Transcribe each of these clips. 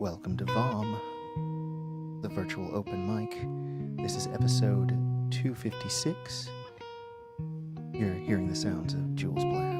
Welcome to VOM, the virtual open mic. This is episode 256. You're hearing the sounds of Jules Bland.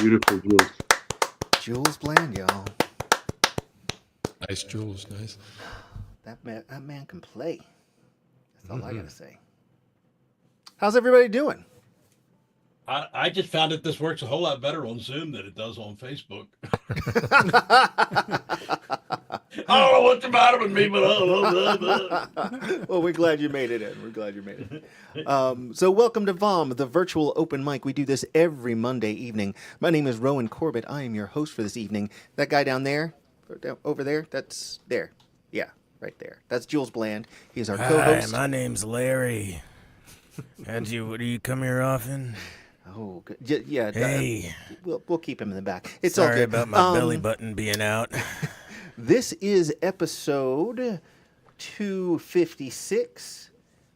Beautiful, Jules. Jules Bland, y'all. Nice, Jules. Nice. That man can play. That's all I gotta say. How's everybody doing? I just found that this works a whole lot better on Zoom than it does on Facebook. I don't know what's the matter with me, but Well, we're glad you made it in. We're glad you made it. So welcome to VOM, the virtual open mic. We do this every Monday evening. My name is Rowan Corbett. I am your host for this evening. That guy down there, over there, that's there. Yeah, right there. That's Jules Bland. He's our co-host. Hi, my name's Larry. And do you come here often? Oh, good. Yeah. Hey. We'll keep him in the back. It's Sorry all good. about my belly button being out. This is episode 256,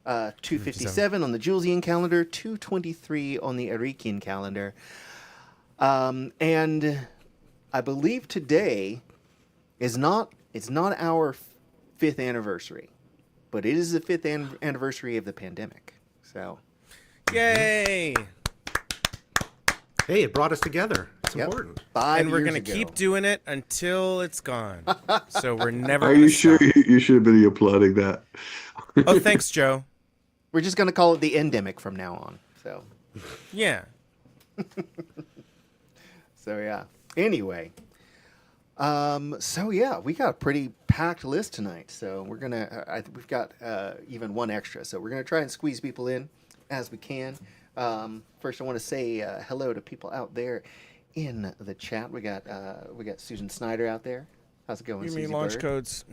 257 on the Julesian calendar, 223 on the Erikian calendar. And I believe today is not our 5th anniversary, but it is the 5th anniversary of the pandemic. So, Yay! Hey, it brought us together. It's important. 5 And we're years going to ago. keep doing it until it's gone. So we're never Are gonna you sure stop. you should have been applauding that? Oh, thanks, Joe. We're just going to call it the endemic from now on. So, Yeah. yeah. Anyway, we got a pretty packed list tonight. So we're gonna, we've got even one extra. So we're gonna try and squeeze people in as we can. First, I want to say hello to people out there in the chat. We got Susan Snyder out there. How's it going, You Susie mean launch Bird? codes?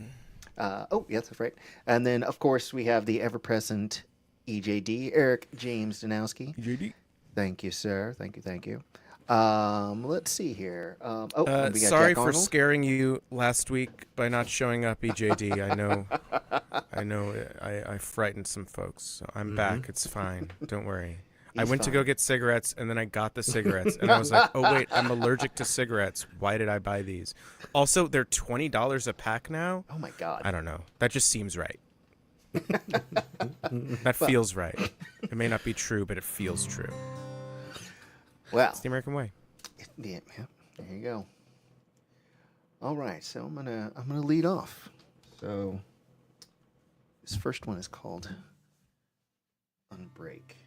Yes, that's right. And then, of course, we have the ever-present EJD, Eric James Danowski. JD. Thank you, sir. Thank you. Let's see here. We got Sorry Jack for Arnold. scaring you last week by not showing up, EJD. I know I frightened some folks. So I'm back. It's fine. Don't worry. I went to go get cigarettes, and then I got the cigarettes, and I was like, oh, wait, I'm allergic to cigarettes. Why did I buy these? Also, they're $20 a pack now. Oh, my God. I don't know. That just seems right. That feels right. It may not be true, but it feels true. Well, It's the American way. yeah, there you go. All right, so I'm gonna lead off. So this first one is called Unbreak.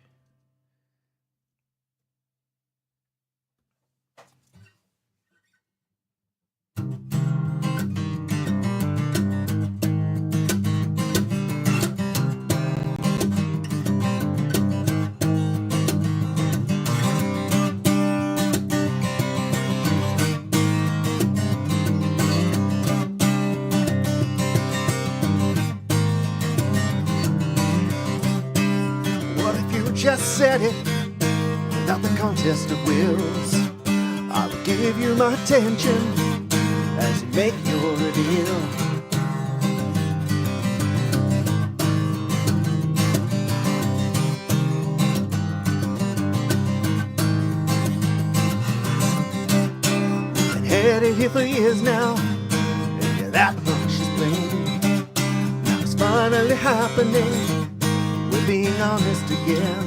Just said it without the contest of wills. I will give you my attention as you make your reveal. Been headed here for years now, and yeah, that much is plain. Now it's finally happening. We're being honest again.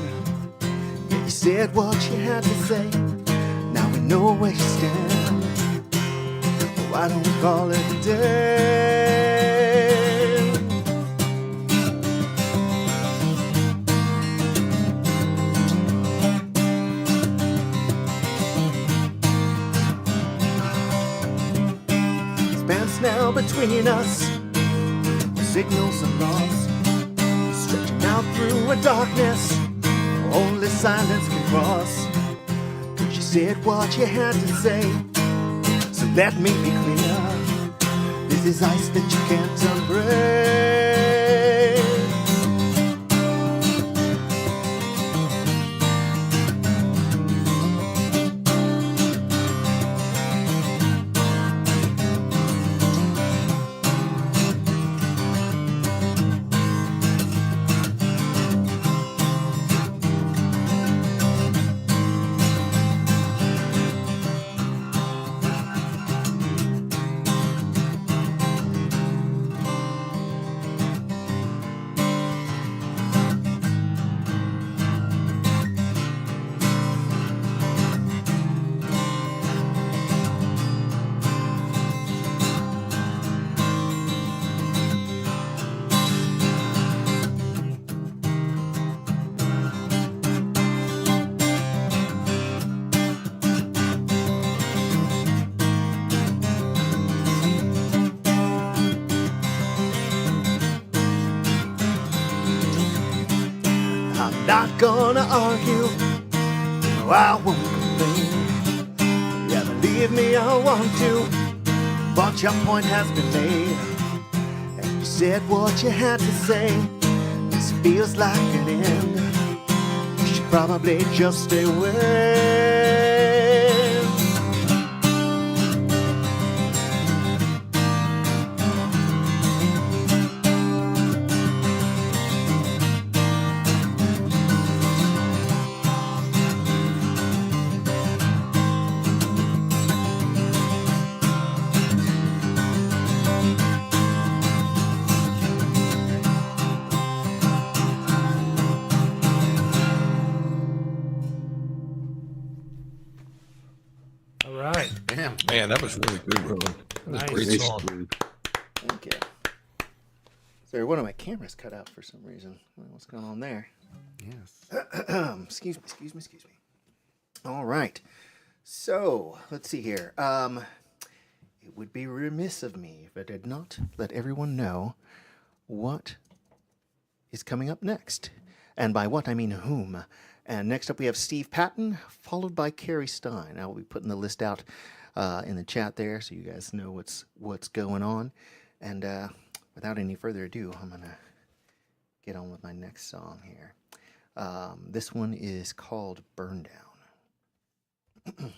Yeah, you said what you had to say. Now we know where you stand. Why don't we call it a day? Spans now between us. The signals are lost. Stretching out through a darkness only silence can cross. Cause you said what you had to say. So let me be clear. This is ice that you can't unbreak. Not gonna argue, no, I won't complain. Yeah, believe me, I want to, but your point has been made. And you said what you had to say. This feels like an end. You should probably just stay away. All right. Damn. Man, that was really good, Rowan. That was a great Nice. song. Thank you. Sorry, one of my cameras cut out for some reason. What's going on there? Yes. Excuse me. All right. So, let's see here. It would be remiss of me if I did not let everyone know what is coming up next. And by what, I mean whom. And next up we have Steve Patton, followed by Carrie Stein. I will be putting the list out in the chat there so you guys know what's going on. And without any further ado, I'm going to get on with my next song here. This one is called Burn Down.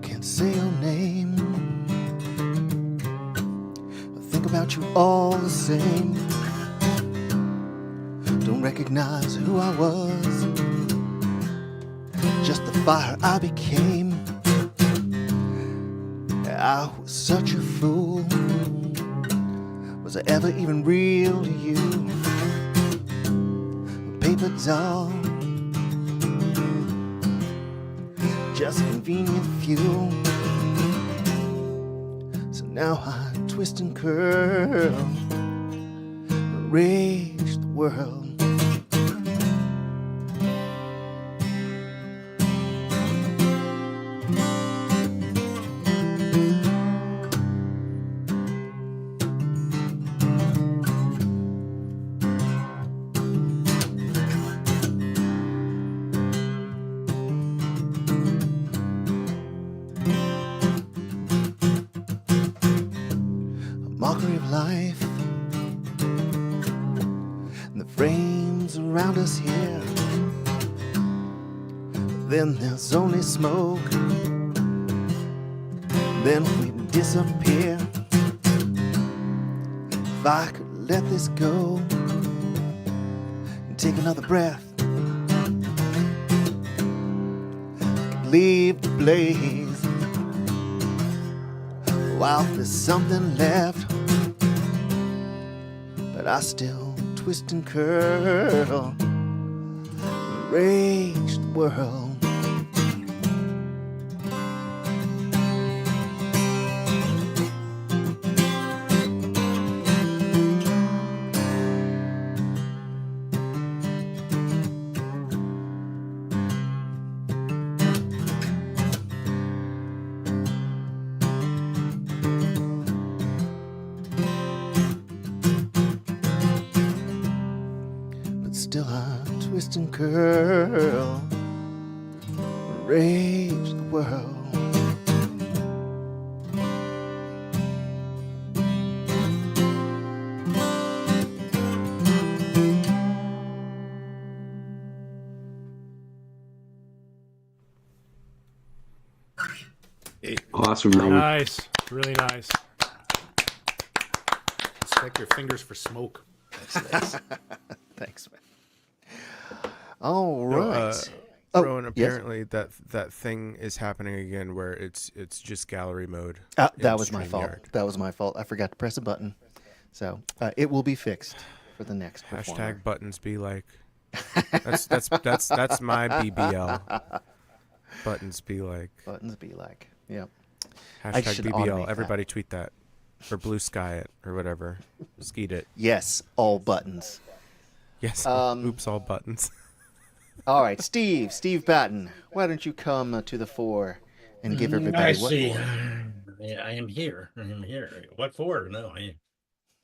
Can't say your name. I think about you all the same. Don't recognize who I was. Just the fire I became. I was such a fool. Was I ever even real to you? A paper doll, just convenient fuel. So now I twist and curl, rage the world. Mockery of life and the frames around us here. Then there's only smoke. Then we disappear. If I could let this go and take another breath, I could leave the blaze. While there's something left, but I still twist and curl, rage the world. Still I twist and curl, rage the world. Awesome, Rowan. Nice. Really nice. Inspect your fingers for smoke. Thanks, man. All right. Rowan, yes. apparently that thing is happening again where it's just gallery mode. That in was my fault. StreamYard. That was my fault. I forgot to press a button. So it will be fixed for the next performer. Hashtag buttons be like. That's my BBL. Buttons be like. Buttons be like. Yep. Hashtag should BBL. automate that. Everybody tweet that. Or blue sky it or whatever. Skeet it. Yes, all buttons. Yes. Oops, all buttons. All right, Steve Batten, why don't you come to the fore and give everybody I what see. for? Yeah, I am here. I am here. What for? No,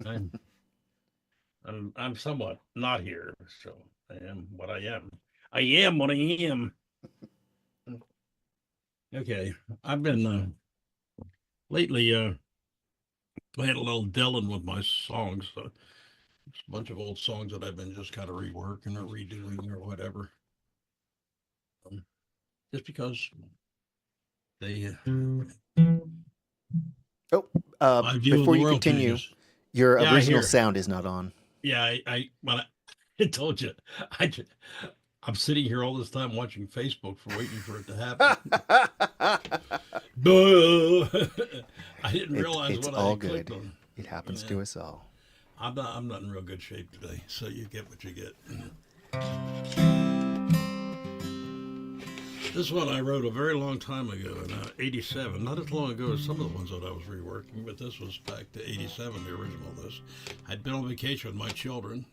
I'm somewhat not here. So I am what I am. I am what I am. Okay, I've been lately playing a little Dylan with my songs. It's a bunch of old songs that I've been just kind of reworking or redoing or whatever. Just because they my view of Before the you world continue, changes. your Yeah, I original hear. sound is not on. Yeah, when I told you, I'm sitting here all this time watching Facebook for waiting for it to happen. Boo! I didn't realize It's what all I clicked good. on. It happens to us all. I'm not in real good shape today, so you get what you get. This one I wrote a very long time ago, in '87. Not as long ago as some of the ones that I was reworking, but this was back to '87, the original of this. I'd been on vacation with my children.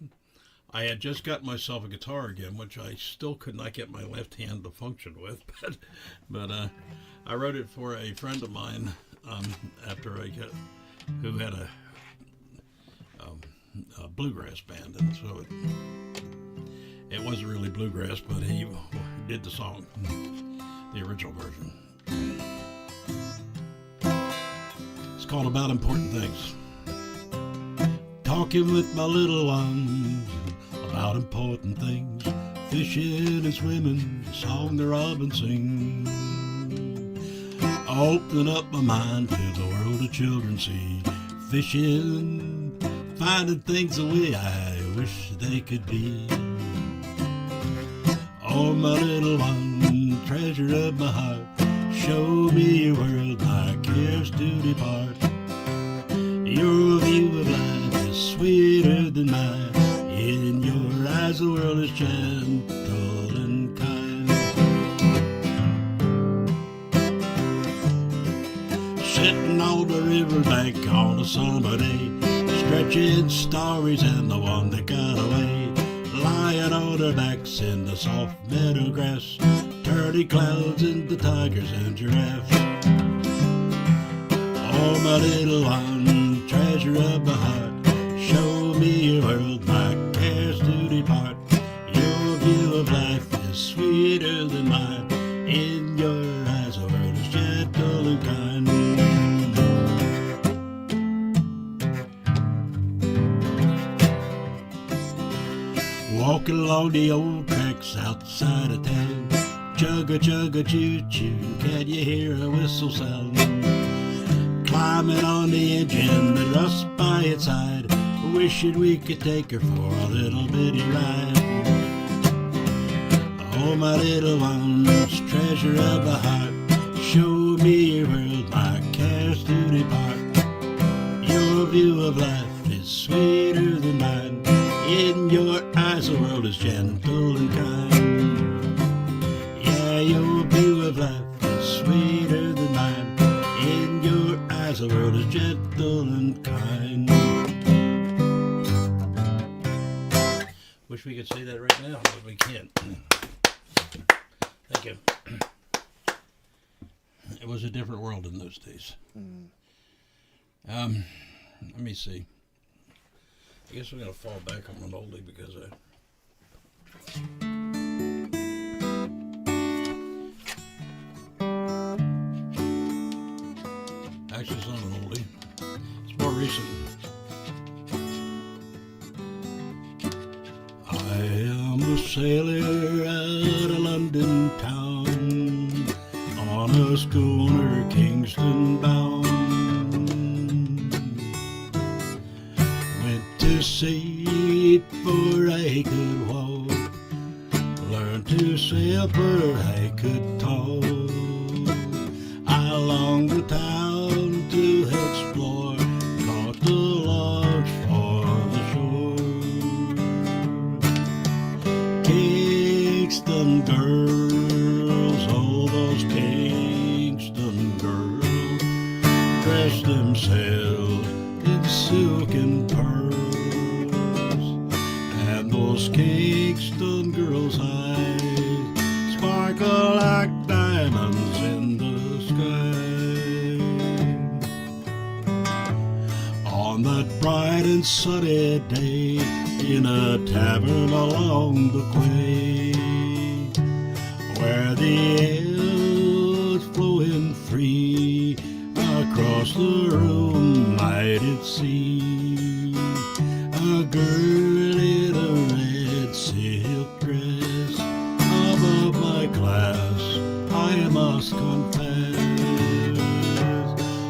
I had just got myself a guitar again, which I still could not get my left hand to function with. But I wrote it for a friend of mine who had a bluegrass band, and so it wasn't really bluegrass, but he did the song, the original version. It's called About Important Things. Talking with my little ones about important things. Fishing and swimming, song the robin sing. Opening up my mind to the world of children see. Fishing, finding things the way I wish they could be. Oh, my little one, treasure of my heart, show me your world, my cares to depart. Your view of life is sweeter than mine. In your eyes the world is gentle and kind. Sitting on the riverbank on a summer day, stretching stories and the one that got away. Lying on their backs in the soft meadow grass, turning clouds into tigers and giraffes. Oh, my little one, treasure of my heart, show me your world, my cares to depart. Your view of life is sweeter than mine. In your eyes the world is gentle and kind. Walking along the old tracks outside of town, chugga chugga choo choo, can you hear a whistle sound? Climbing on the engine that rusts by its side, wishing we could take her for a little bitty ride. Oh, my little one's treasure of a heart, show me your world, my cares to depart. Your view of life is sweeter than mine. In your eyes the world is gentle and kind. Yeah, your view of life is sweeter than mine. In your eyes the world is gentle and kind. Wish we could say that right now, but we can't. Thank you. It was a different world in those days. Let me see. I guess we're going to fall back on an oldie because actually it's not an oldie. It's more recent. I am a sailor out of London town, on a schooner Kingston bound. Went to sea before I could walk, learned to sail before I could talk. I longed the town to explore, caught the launch for the shore. Kingston girls 'cause all those Kingston girls dress themselves in silk and pearls, and those Kingston girls' eyes sparkle like diamonds in the sky. On that bright and sunny day, in a tavern along the quay, where the ale's flowing free, across the room I did see a girl in a red silk dress. Above my class, I must confess,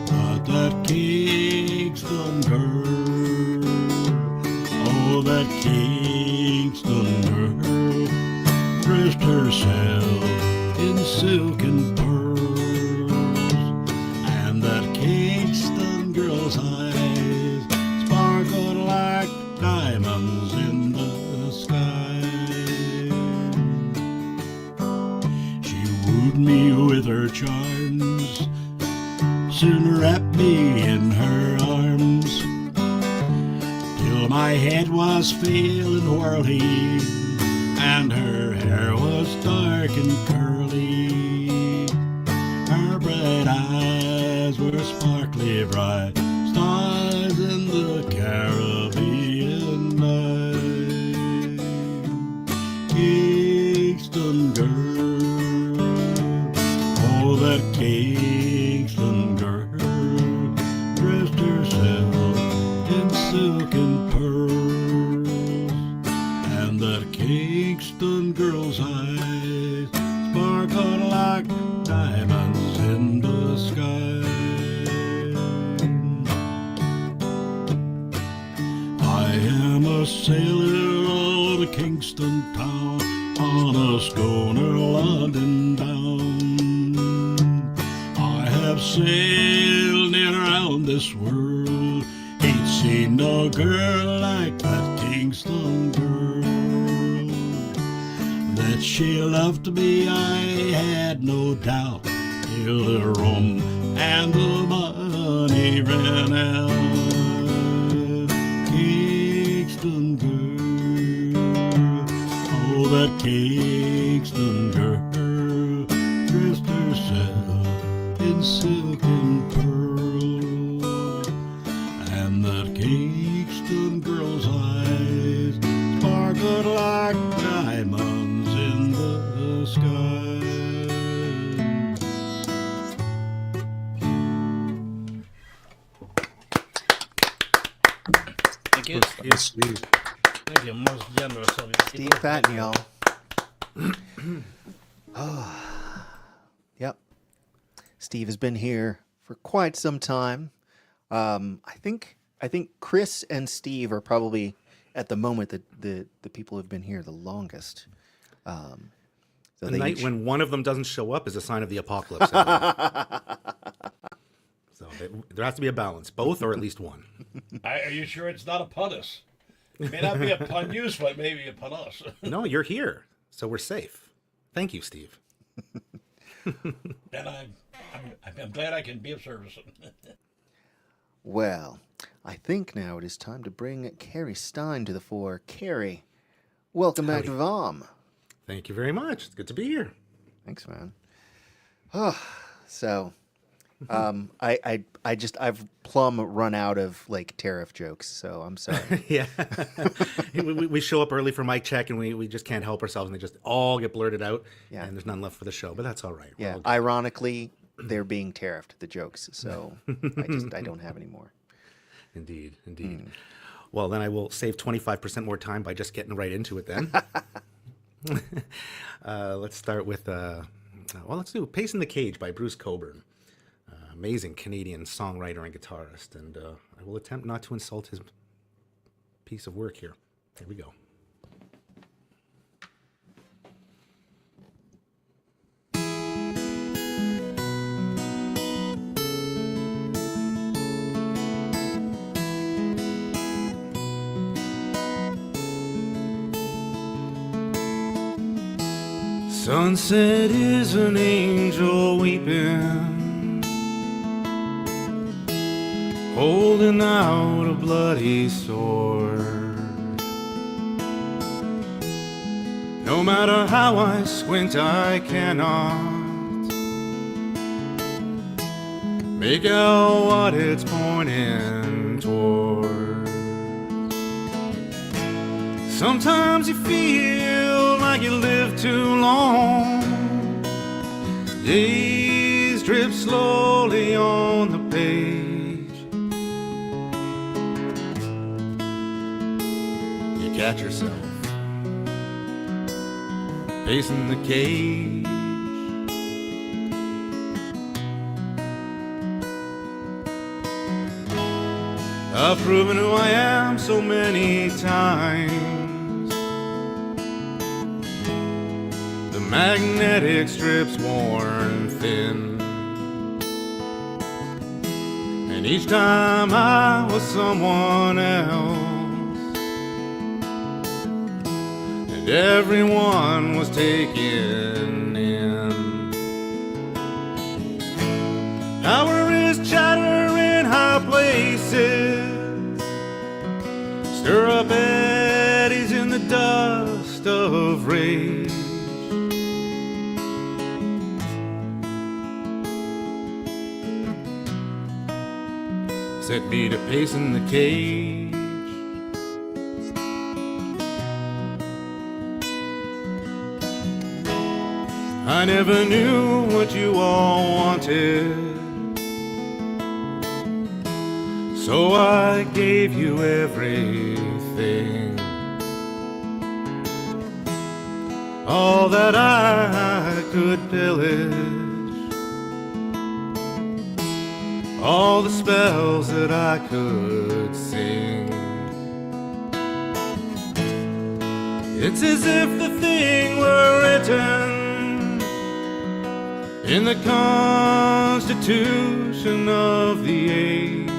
but that Kingston girl, oh, that Kingston girl, dressed herself in silk and pearls, and that Kingston girl's eyes sparkled like diamonds in the sky. She wooed me with her charms, soon wrapped me in her arms, till my head was feeling whirly, and her hair was dark and curly. Her bright eyes were sparkly bright, stars in the Caribbean night. Kingston girl, oh, that Kingston girl, dressed herself in silk and pearls, and that Kingston girl's eyes sparkled like diamonds in the sky. I am a sailor on a Kingston town, on a schooner London bound. I have sailed in around this world, ain't seen no girl like that Kingston girl. That she loved me, I had no doubt, till the rum and the money ran out. Kingston girl, oh, that Kingston girl, dressed herself in silk and pearls, and that Kingston girl's eyes sparkled like diamonds in the sky. Thank you. Yes, Steve. Thank you. Most generous of you. Steve Patton, y'all. Yep. Steve has been here for quite some time. I think Chris and Steve are probably at the moment the people who've been here the longest. So The they night each- when one of them doesn't show up is a sign of the apocalypse. So there has to be a balance, both or at least one. Are you sure it's not upon us? It may not be upon you, but maybe upon us. No, you're here, so we're safe. Thank you, Steve. And I'm glad I can be of service. Well, I think now it is time to bring Carrie Stein to the fore. Carrie, welcome back to VOM. Thank you very much. It's good to be here. Thanks, man. So, I've plumb run out of like tariff jokes, so I'm sorry. Yeah. we show up early for mic check and we just can't help ourselves and they just all get blurted out. Yeah. And there's none left for the show, but that's all right. We're Yeah, all good. ironically, they're being tariffed, the jokes, so I don't have any more. Indeed. Well, then I will save 25% more time by just getting right into it then. Let's start with, let's do Pace in the Cage by Bruce Cockburn. Amazing Canadian songwriter and guitarist. And I will attempt not to insult his piece of work here. Here we go. Sunset is an angel weeping, holding out a bloody sword. No matter how I squint, I cannot make out what it's pointing toward. Sometimes you feel like you live too long. Days drip slowly on the page. You catch yourself pacing the cage. I've proven who I am so many times. The magnetic strip's worn thin, and each time I was someone else, and everyone was taken in. Power is chatter in high places, stir up eddies in the dust of rage. Set me to pacing the cage. I never knew what you all wanted, so I gave you everything, all that I could pillage, all the spells that I could sing. It's as if the thing were written in the constitution of the age.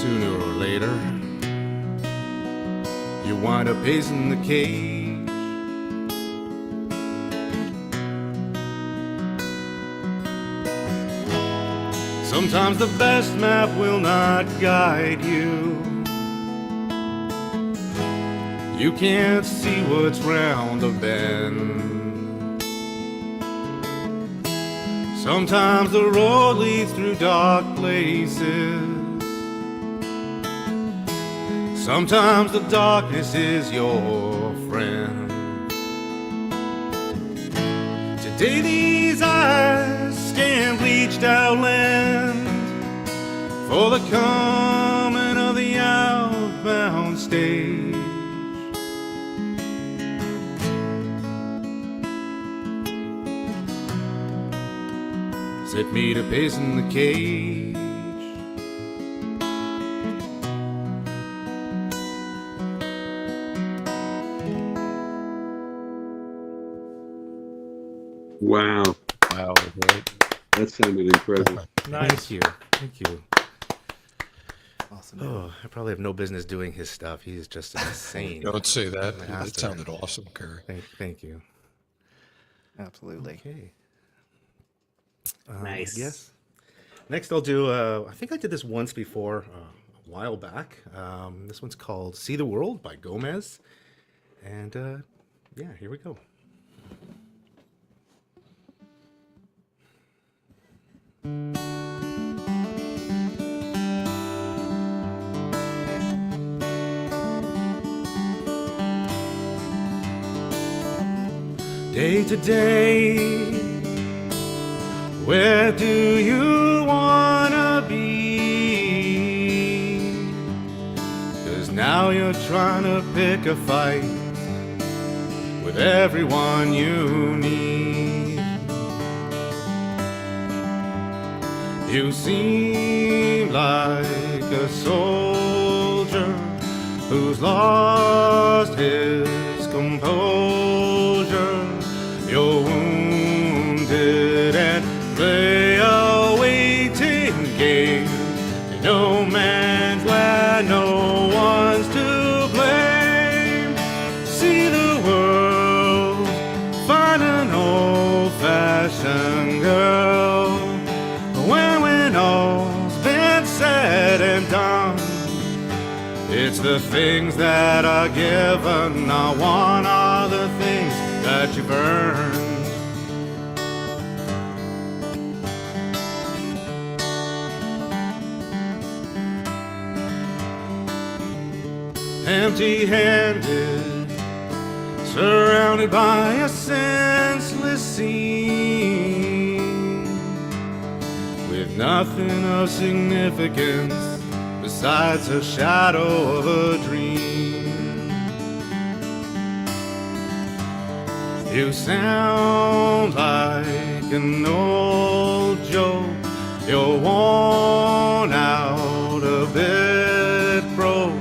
Sooner or later, you wind up pacing the cage. Sometimes the best map will not guide you. You can't see what's round the bend. Sometimes the road leads through dark places. Sometimes the darkness is your friend. Today these eyes scan bleached out land for the coming of the outbound stage. Set me to pacing the cage. Wow. Wow, great. That sounded incredible. Thank you. Thank you. Awesome. Oh, I probably have no business doing his stuff. He's just insane. Don't say that. Master. It sounded awesome, Kerry. Thank you. Absolutely. Okay. Nice. Yes. Next, I'll do. I think I did this once before, a while back. This one's called "See the World" by Gomez, and yeah, here we go. Day to day, where do you wanna be? 'Cause now you're trying to pick a fight with everyone you need. You seem like a soldier who's lost his composure. You're wounded and lay a waiting game in no man's land, no one's to blame. It's the things that are given, I want all the things that you've earned. Empty-handed, surrounded by a senseless scene, with nothing of significance besides a shadow of a dream. You sound like an old joke, you're worn out, a bit broke,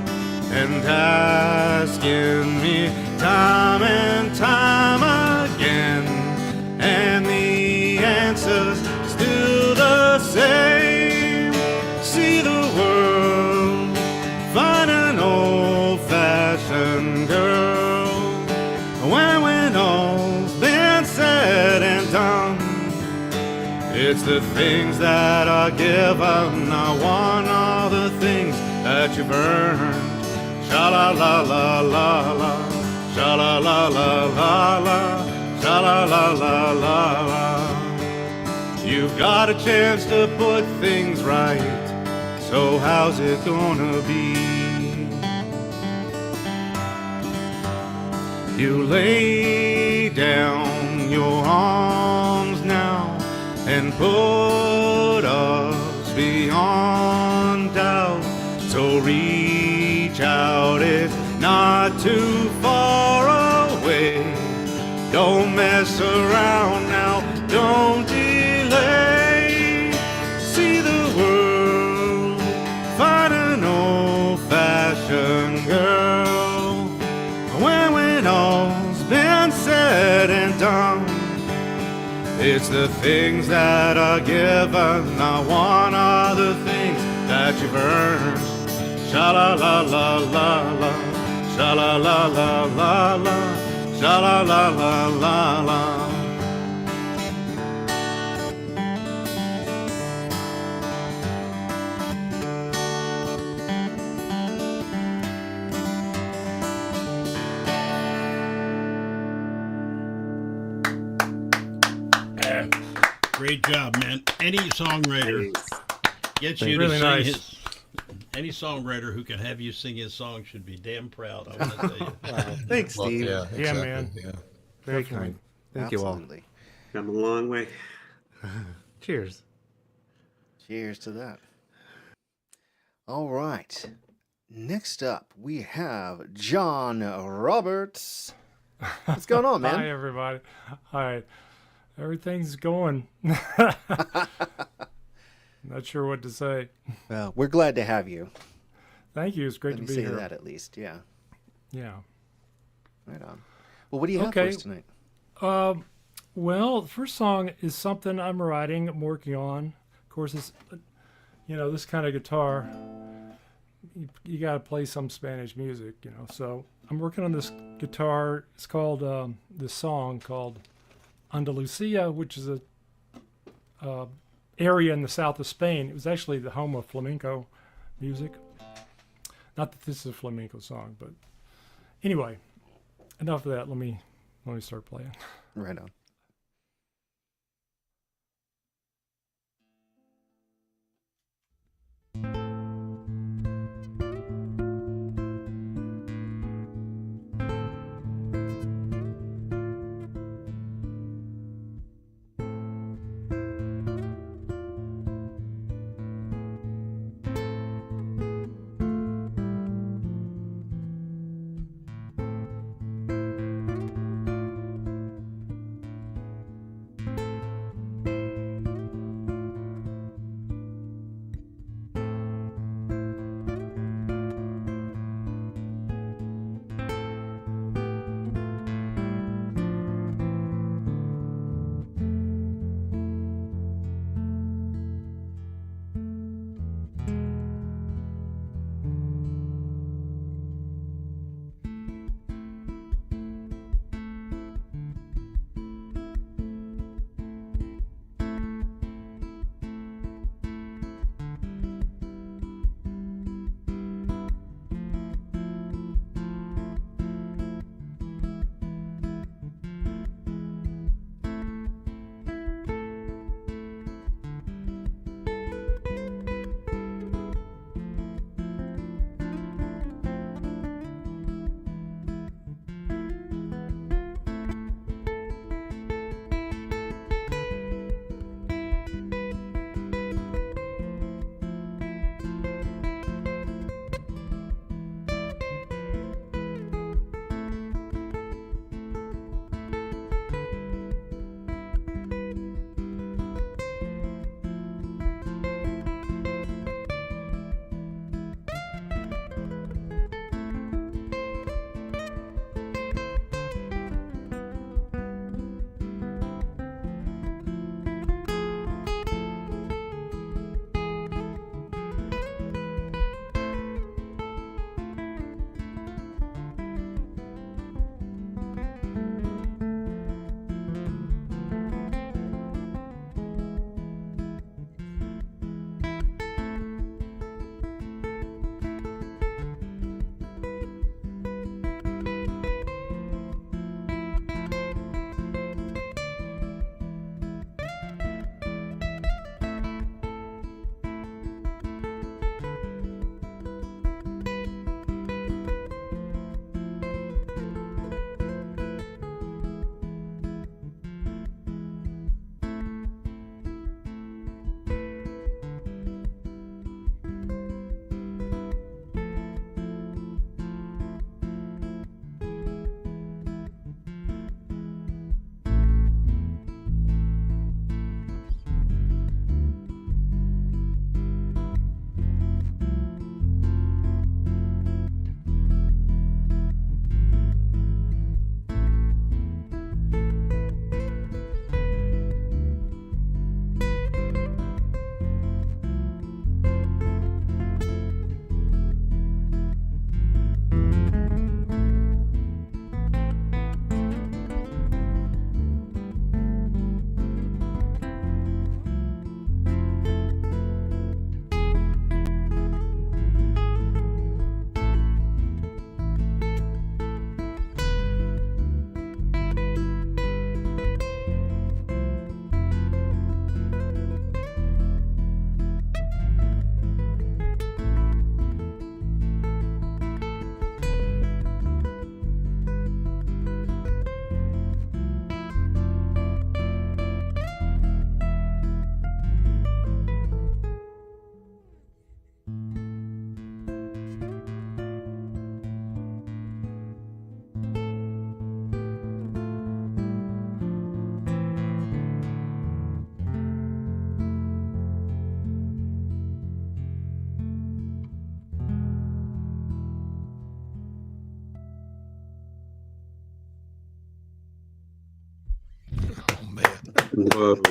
and asking me time and time again, and the answer's still the same. See the world, find an old-fashioned girl, when all's been said and done, it's the things that are given, I want all the things that you've earned. Sha-la-la-la-la-la, sha-la-la-la-la-la, sha-la-la-la-la-la. You've got a chance to put things right, so how's it gonna be? You lay down your arms now and put us beyond doubt, so reach out, it's not too far away. Don't mess around now, don't delay. See the world, find an old-fashioned girl, when all's been said and done, it's the things that are given, I want all the things that you've earned. Sha-la-la-la-la-la, sha-la-la-la-la-la, sha-la-la-la-la-la. Great job, man. Any songwriter gets you Really to sing nice. his. Any songwriter who can have you sing his song should be damn proud. I want to tell you. Thanks, Well, Steve. yeah, exactly. man. Yeah. Very kind. Thank you all. Come a long way. Cheers. Cheers to that. All right. Next up, we have John Roberts. What's going on, man? Hi, everybody. Hi. Everything's going. Not sure what to say. Well, we're glad to have you. Thank you. It's great Let me to be say here. that at least. Yeah. Yeah. Right on. Well, what do you have for Okay. us tonight? Well, the first song is something I'm writing, I'm working on. Of course, it's, this kind of guitar, you got to play some Spanish music, So I'm working on this guitar. It's called, this song called Andalusia, which is a area in the south of Spain. It was actually the home of flamenco music. Not that this is a flamenco song, but anyway, enough of that. Let me start playing. Right on. Whoa.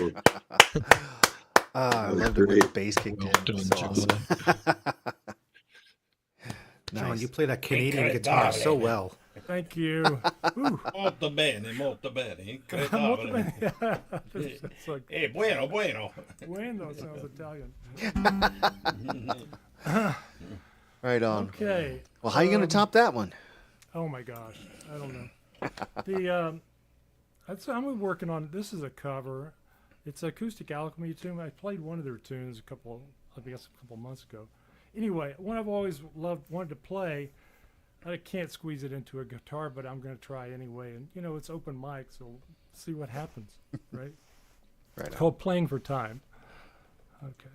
I was loved it when the great. bass kicked Well in. done, So awesome. John, Nice. you play that Canadian Incredibile. guitar so well. Thank you. Ooh. Molto bene, molto bene. Molto Incredibile. bene. It's like Bueno, bueno. bueno sounds Italian. Right on. Okay. Well, how you going to top that one? Oh my gosh, I don't know. The I'm working on. This is a cover. It's Acoustic Alchemy tune. I played one of their tunes a couple months ago. Anyway, one I've always wanted to play. I can't squeeze it into a guitar, but I'm going to try anyway. And you know, it's open mic, so see what happens, right? Right It's on. called Playing for Time. Okay.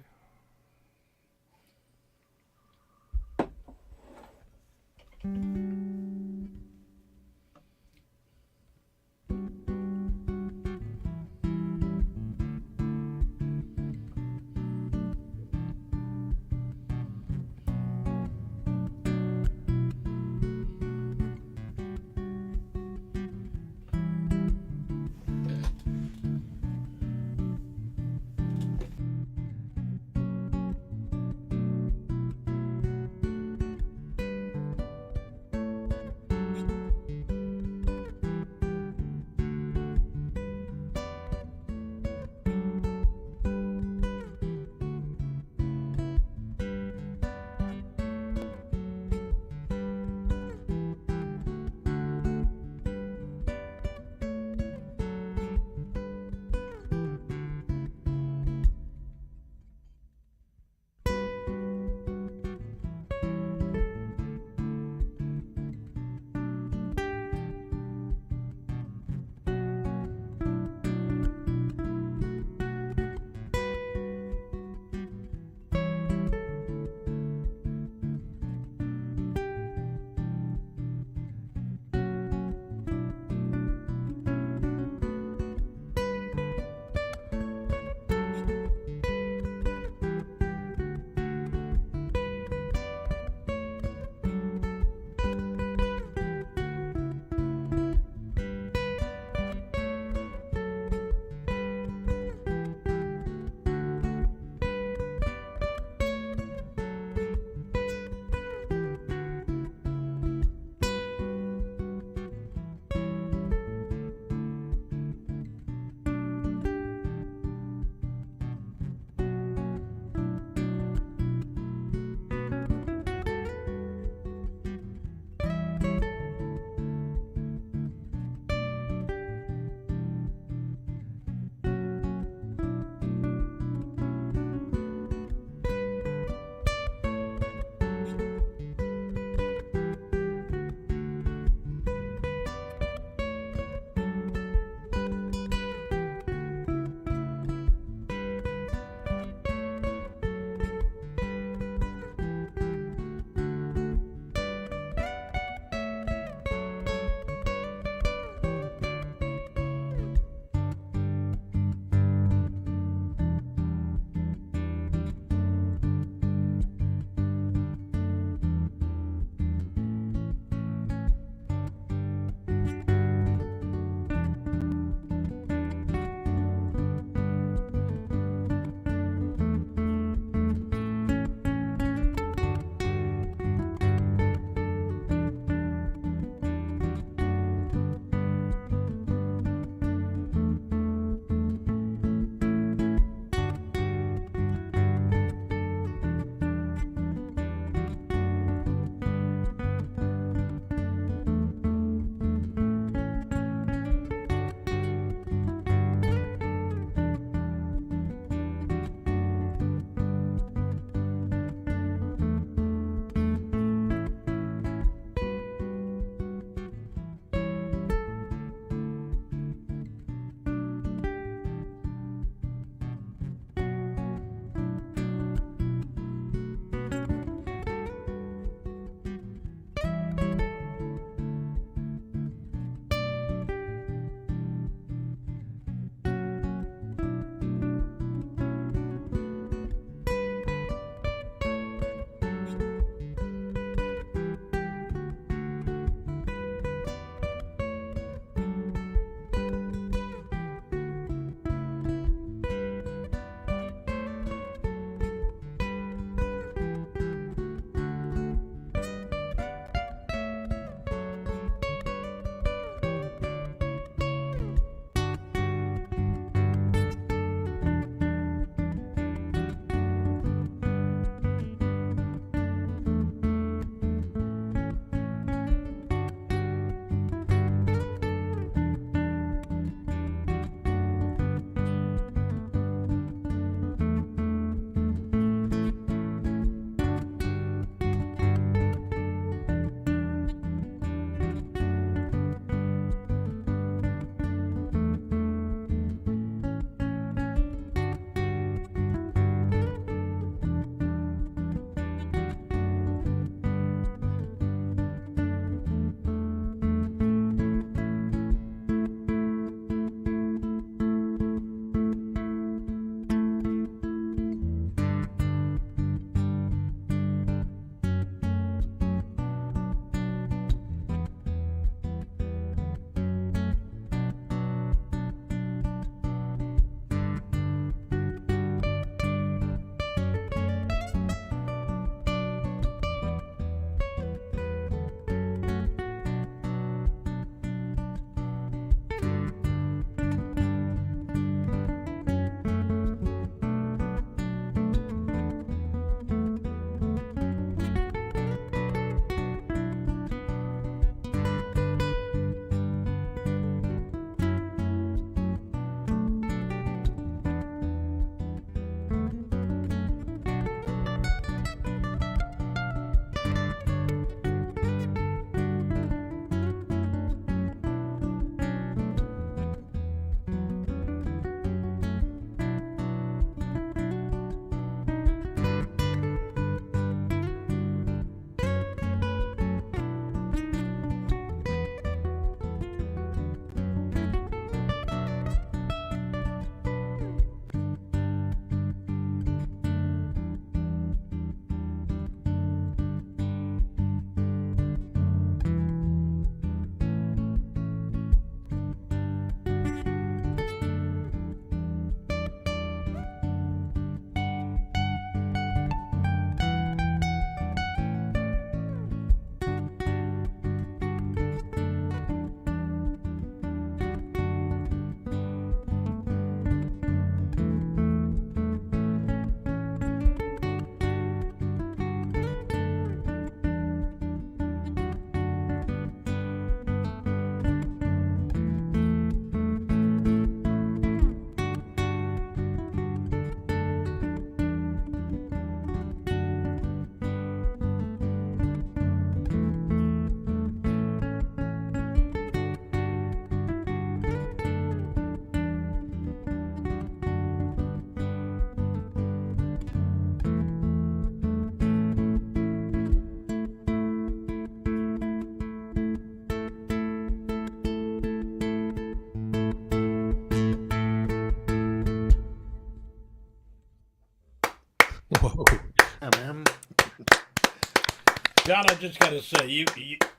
John, I just got to say, you,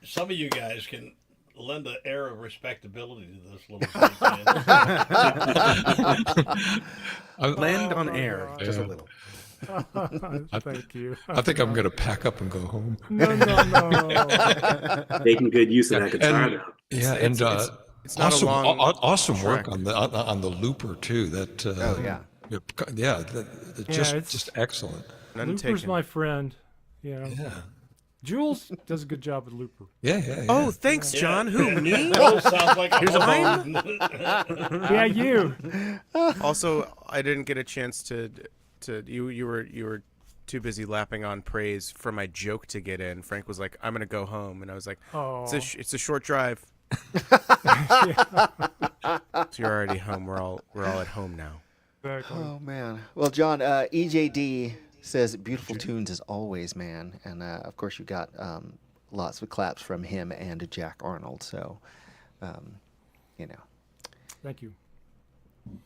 some of you guys can lend an air of respectability to this little thing. Land on my air, God. just a Yeah. little. Thank you. I think I'm going to pack up and go home. No. Making good use of that guitar, And, though. yeah, it's not a awesome, long awesome work track. on the looper too. That Oh, yeah. it's- just excellent. None Looper's taken. my friend. You know, Yeah, Jules does a good job with Looper. yeah. Oh, thanks, John. Who, me? Joel sounds like a Here's a hobo. Yeah, you. Also, I didn't get a chance to you were too busy lapping on praise for my joke to get in. Frank was like, "I'm gonna go home," and I was like, Oh, "It's a short drive." So you're already home. We're all at home now. exactly. Oh man. Well, John, EJD says beautiful tunes as always, man, and of course you got lots of claps from him and Jack Arnold. So, you know, Thank you.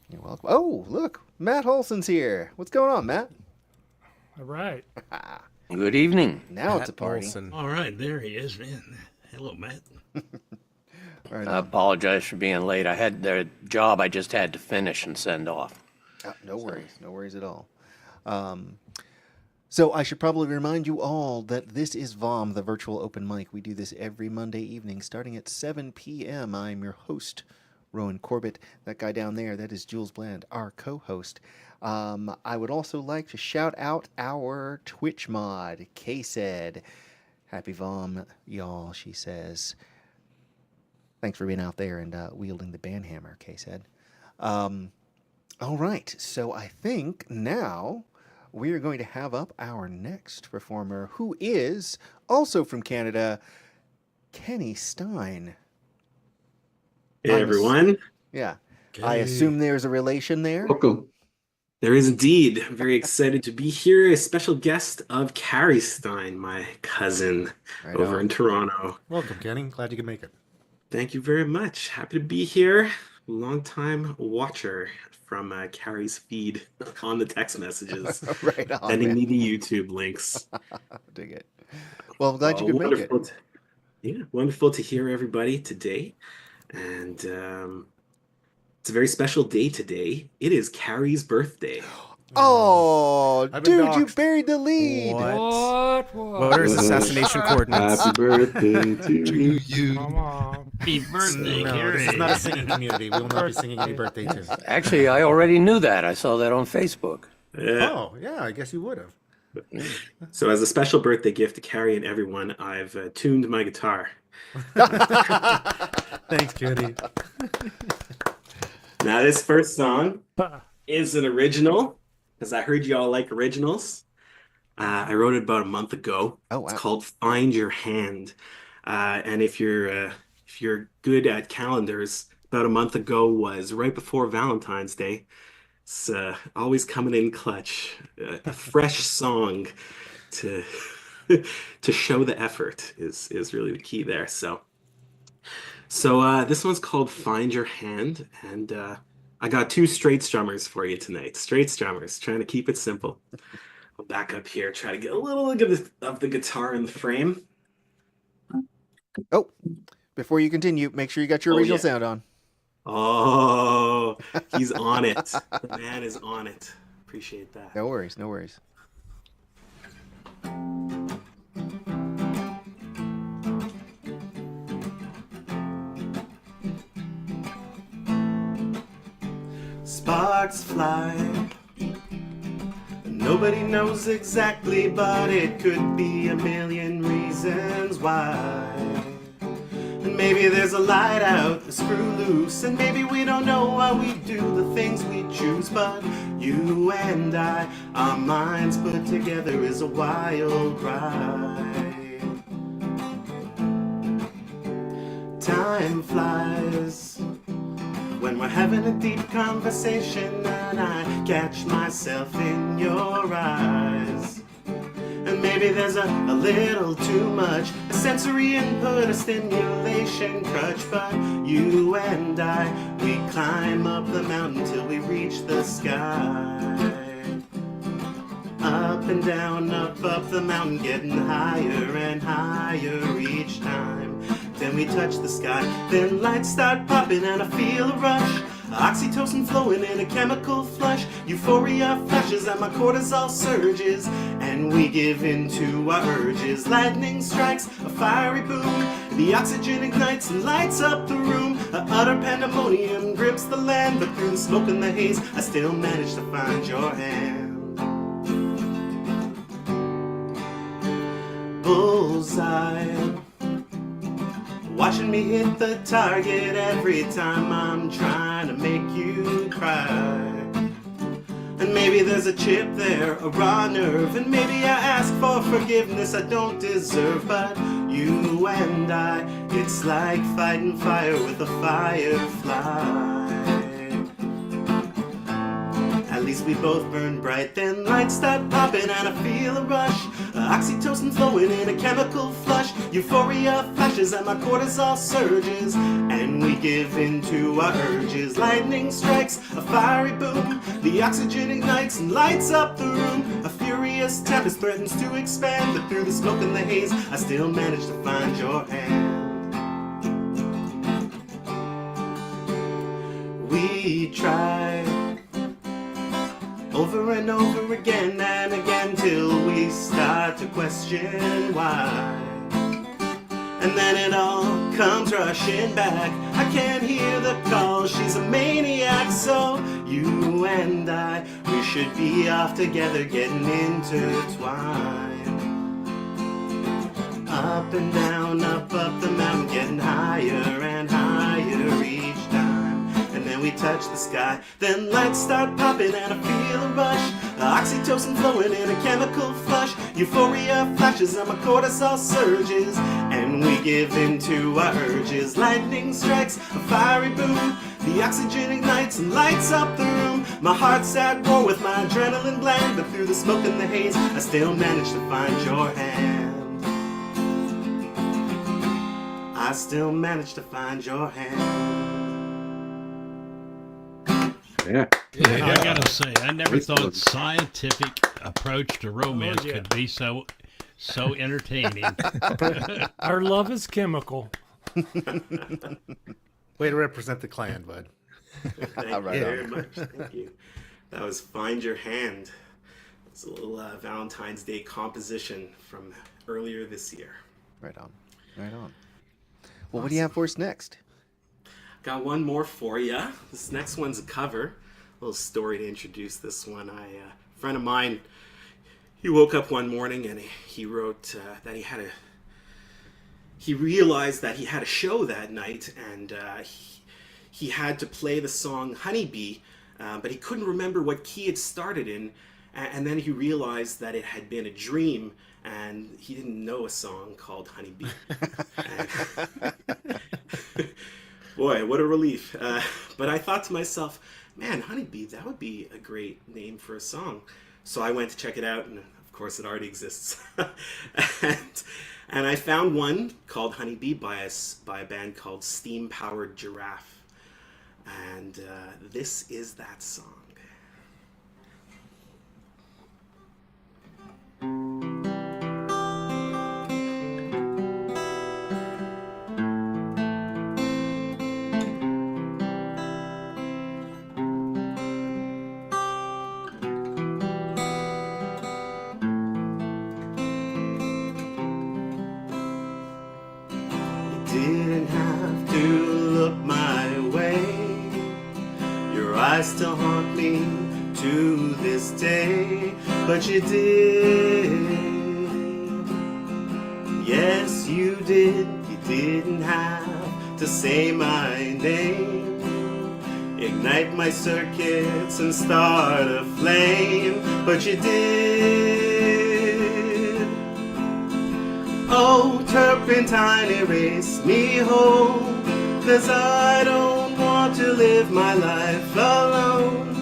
you're welcome. Oh, look, Matt Holson's here. What's going on, Matt? All right. Good evening. Now it's a Matt party. Olson. All right, there he is, man. Hello, Matt. All right, I apologize for being late. I had the job I just had to finish and send off. no worries at all. So I should probably remind you all that this is VOM, the virtual open mic. We do this every Monday evening starting at 7 p.m. I'm your host, Rowan Corbett. That guy down there, that is Jules Bland, our co-host. I would also like to shout out our Twitch mod, K-Said. Happy VOM, y'all, she says. Thanks for being out there and wielding the band hammer, K-Said. All right, so I think now we are going to have up our next performer, who is also from Canada, Kenny Stein. Hey, everyone. Yeah, I assume there's a relation there. Welcome. There is indeed. I'm very excited to be here. A special guest of Carrie Stein, my cousin Right over on. in Toronto. Welcome, Kenny. Glad you could make it. Thank you very much. Happy to be here. Long-time watcher from Carrie's feed on the text messages, Right on, sending man. me the YouTube links. Dig it. Well, I'm glad you could make it. Wonderful wonderful to hear everybody today. And it's a very special day today. It is Carrie's birthday. Oh, I've been dude, you doxxed. buried the lead. What? What are his assassination coordinates? Happy birthday to you. You Come on. Happy birthday, No, this is not a singing community. We will not be singing any birthday tunes. Actually, I already knew that. I saw that on Facebook. Oh, yeah, I guess you would have. So as a special birthday gift to Carrie and everyone, I've tuned my guitar. Thanks, Kenny. Now this first song is an original, because I heard you all like originals. I wrote it about a month ago. Oh, wow. It's called "Find Your Hand," and if you're good at calendars, about a month ago was right before Valentine's Day. It's always coming in clutch. A fresh song to to show the effort is really the key there. So this one's called "Find Your Hand," and I got two straight strummers for you tonight. Straight strummers, trying to keep it simple. I'll back up here, try to get a little look of the guitar in the frame. Oh, before you continue, make sure you got your Oh, original yeah. sound on. Oh, he's on it. The man is on it. Appreciate that. No worries, no worries. Sparks fly. Nobody knows exactly, but it could be a million reasons why. And maybe there's a light out, a screw loose, and maybe we don't know why we do the things we choose. But you and I, our minds put together is a wild ride. Time flies when we're having a deep conversation, and I catch myself in your eyes. And maybe there's a little too much, a sensory input, a stimulation crutch. But you and I, we climb up the mountain till we reach the sky. Up and down, up the mountain, getting higher and higher each time. Then we touch the sky, then lights start popping and I feel a rush. Oxytocin flowing in a chemical flush. Euphoria flashes and my cortisol surges, and we give in to our urges. Lightning strikes, a fiery boom. The oxygen ignites and lights up the room. A utter pandemonium grips the land, but through the smoke and the haze, I still manage to find your hand. Bullseye, watching me hit the target every time I'm trying to make you cry. And maybe there's a chip there, a raw nerve, and maybe I ask for forgiveness I don't deserve. But you and I, it's like fighting fire with a firefly. At least we both burn bright, then lights start popping and I feel a rush. Oxytocin flowing in a chemical flush. Euphoria flashes and my cortisol surges, and we give in to our urges. Lightning strikes, a fiery boom. The oxygen ignites and lights up the room. A furious tempest threatens to expand, but through the smoke and the haze, I still manage to find your hand. We try over and over again and again till we start to question why. And then it all comes rushing back. I can't hear the call, she's a maniac. So you and I, we should be off together getting intertwined. Up and down, up the mountain, getting higher and higher each time. And then we touch the sky, then lights start popping and I feel a rush. Oxytocin flowing in a chemical flush. Euphoria flashes and my cortisol surges, and we give in to our urges. Lightning strikes, a fiery boom. The oxygen ignites and lights up the room. My heart's at war with my adrenaline gland, but through the smoke and the haze, I still manage to find your hand. I still manage to find your hand. Yeah. I gotta say, I never thought scientific approach to romance could be so entertaining. Our love is chemical. Way to represent the clan, bud. Thank you very much. Thank you. That was Find Your Hand. It's a little Valentine's Day composition from earlier this year. Right on. Right on. Well, what do you have for us next? Got one more for you. This next one's a cover. A little story to introduce this one. A friend of mine, he woke up one morning and he wrote that he realized that he had a show that night, and he had to play the song Honeybee, but he couldn't remember what key it started in, and then he realized that it had been a dream, and he didn't know a song called Honeybee. Boy, what a relief. But I thought to myself, man, Honeybee, that would be a great name for a song. So I went to check it out, and of course it already exists. and I found one called Honeybee by a band called Steam Powered Giraffe. And this is that song. Didn't have to look my way. Your eyes still haunt me to this day, but you did. Yes, you did. You didn't have to say my name. Ignite my circuits and start a flame, but you did. Oh, turpentine, erase me home, 'cause I don't want to live my life alone.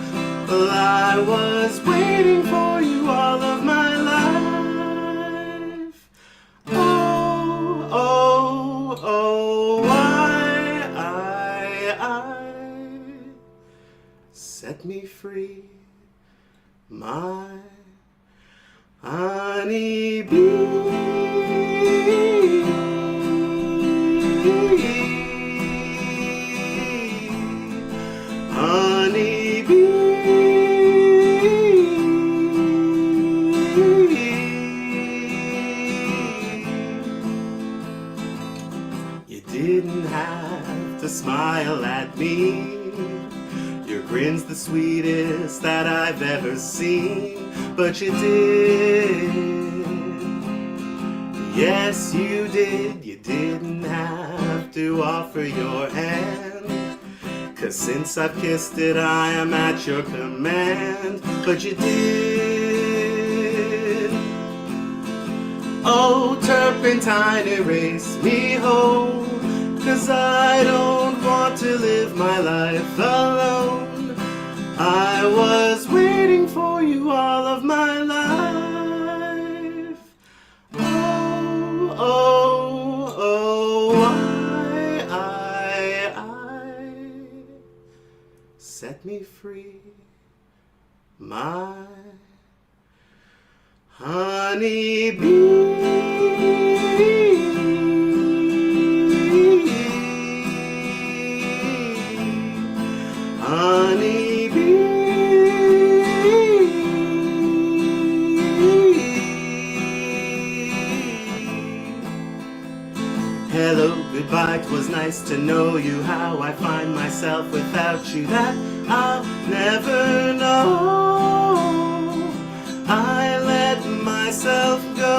Well, I was waiting for you all of my life. Oh, oh, oh, I set me free, my Honey bee, honey bee. You didn't have to smile at me. Your grin's the sweetest that I've ever seen, but you did. Yes, you did. You didn't have to offer your hand, 'cause since I've kissed it, I am at your command. But you did. Oh, turpentine, erase me whole, 'cause I don't want to live my life alone. I was waiting for you all of my life. Oh, oh, oh, I set me free, my honey bee. Honey bee. Hello, goodbye, 'twas nice to know you. How I find myself without you, that I'll never know. I let myself go.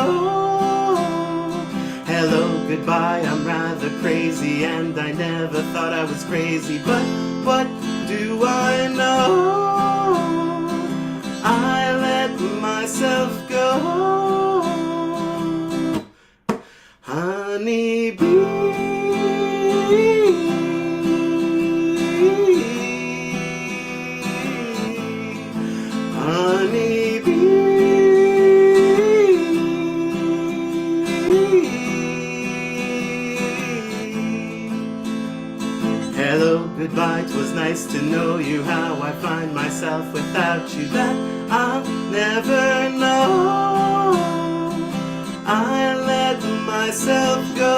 Hello, goodbye, I'm rather crazy, and I never thought I was crazy, but what do I know? I let myself go. Honey bee, honey bee. Hello, goodbye, 'twas nice to know you. How I find myself without you, that I'll never know. I let myself go.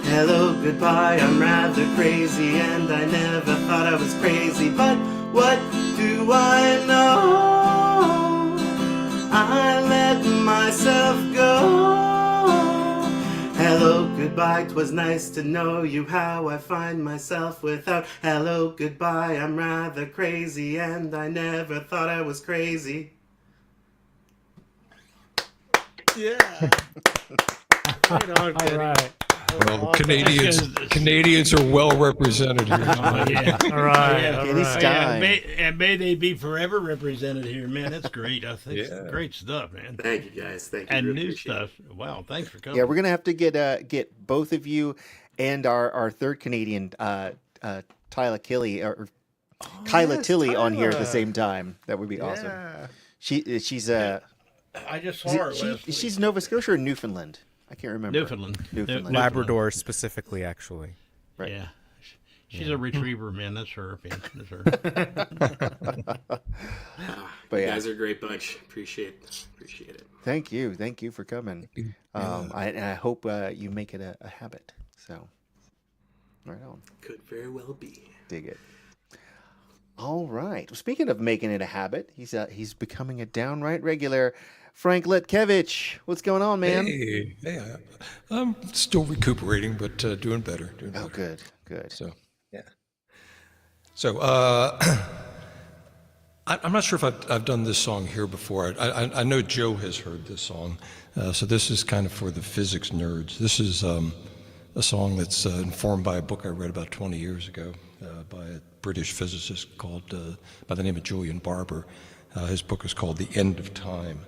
Hello, goodbye, I'm rather crazy, and I never thought I was crazy, but what do I know? I let myself go. Hello, goodbye, 'twas nice to know you. How I find myself without. Hello, goodbye, I'm rather crazy, and I never thought I was crazy. Yeah. Right on, All Kenny. right. Well, Canadians are well represented here. Yeah. All right. Yeah, all Kenny's right. time. And may they be forever represented here, man. That's great. I think it's Yeah. great stuff, man. Thank you, guys. Thank you. And Really new appreciate it. stuff. Wow, thanks for coming. Yeah, we're gonna have to get both of you and our third Canadian, Tyler Killy or Kyla yes, Tilly on here at the Tyler. same time. That would be awesome. Yeah. She's I just saw her last week. she's Nova Scotia or Newfoundland. I can't remember. Newfoundland. Newfoundland. Labrador specifically, actually. Right. Yeah. She's a retriever, man. That's her. Man. That's her. But You yeah, guys are a great bunch. Appreciate it. thank you for coming. I hope you make it a habit. So, right on. Could very well be. Dig it. All right. Well, speaking of making it a habit, he's becoming a downright regular. Frank Letkevich, what's going on, man? Hey, I'm still recuperating, but doing better. Oh, good. So, yeah. So, I'm not sure if I've done this song here before. I know Joe has heard this song, so this is kind of for the physics nerds. This is a song that's informed by a book I read about 20 years ago by a British physicist called by the name of Julian Barber. His book is called The End of Time,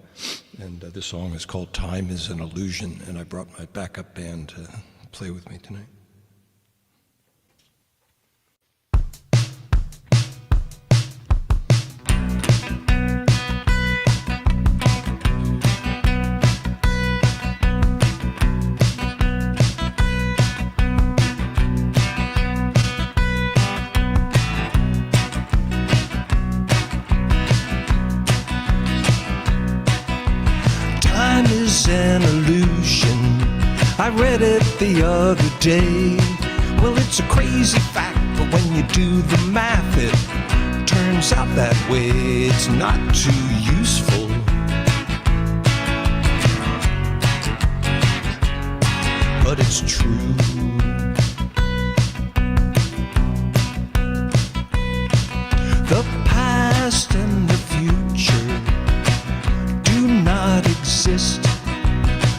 and this song is called Time is an Illusion, and I brought my backup band to play with me tonight. read it the other day. Well, it's a crazy fact, but when you do the math, it turns out that way. It's not too useful. But it's true. The past and the future do not exist.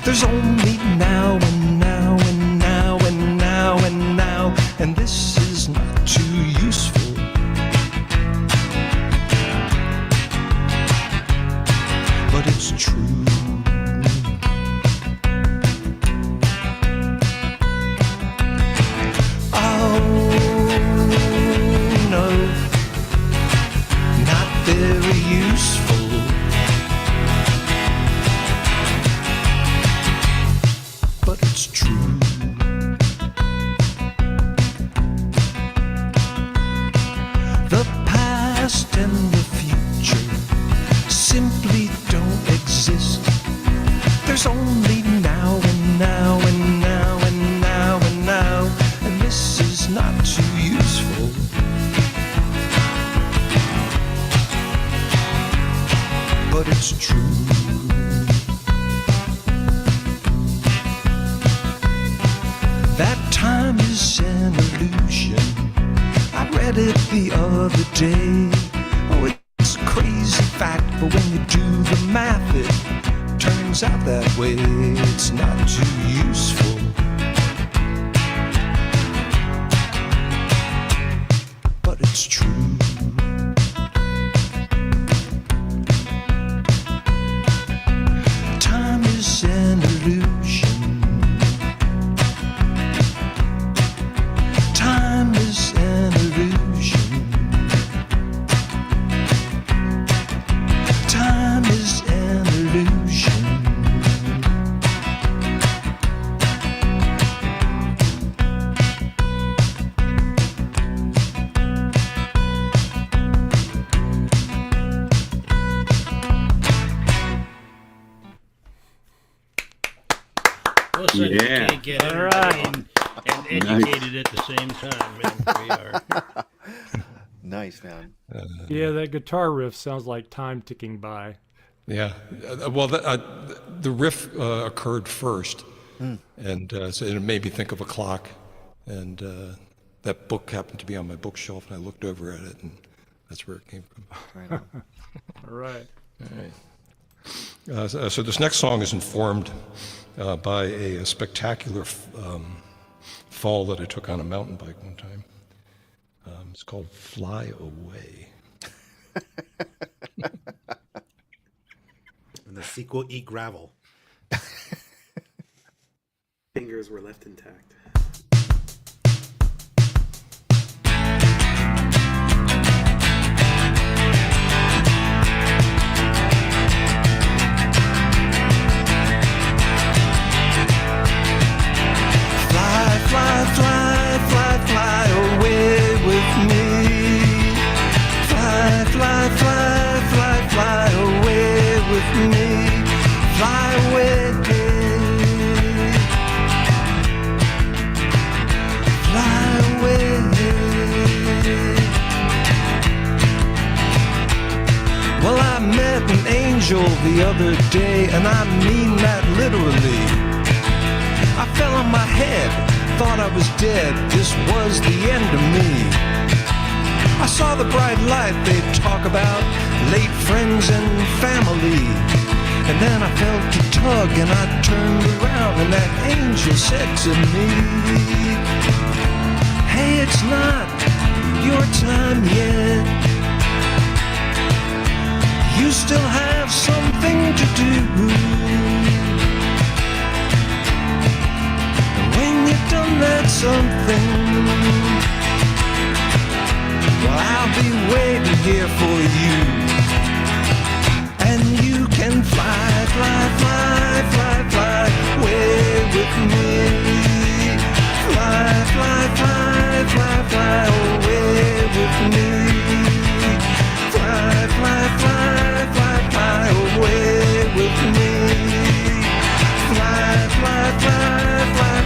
There's only now and now and now and now and now, and this is not too useful. But it's true. Oh no, not very useful. But it's true. The past and the future simply don't exist. There's only now and now and now and now and now, and this is not too useful. But it's true. That time is an illusion. I read it the other day. Oh, it's a crazy fact, but when you do the math, it turns out that way. It's not too useful. But it's true. Time is an illusion. Time is an illusion. Time is an illusion. Listen, you Yeah. can't get entertained and educated at the same time, man. We are. Nice, man. Yeah, that guitar riff sounds like time ticking by. Yeah. Well, the riff occurred first, and so it made me think of a clock. And that book happened to be on my bookshelf, and I looked over at it, and that's where it came from. Right on. All right. So this next song is informed by a spectacular fall that I took on a mountain bike one time. It's called Fly Away. And the sequel, Eat Gravel. Fingers were left intact. Fly, fly, fly, fly away with me. Fly, fly, fly, fly, fly away with me. Fly away. Fly away. Well, I met an angel the other day, and I mean that literally. I fell on my head, thought I was dead, this was the end of me. I saw the bright light they talk about, late friends and family. And then I felt a tug and I turned around and that angel said to me, hey, it's not your time yet. You still have something to do. When you've done that something, well, I'll be waiting here for you. And you can fly, fly, fly, fly, fly away with me. Fly, fly, fly, fly, fly away with me. Fly, fly, fly, fly, fly away with me. Fly, fly, fly, fly.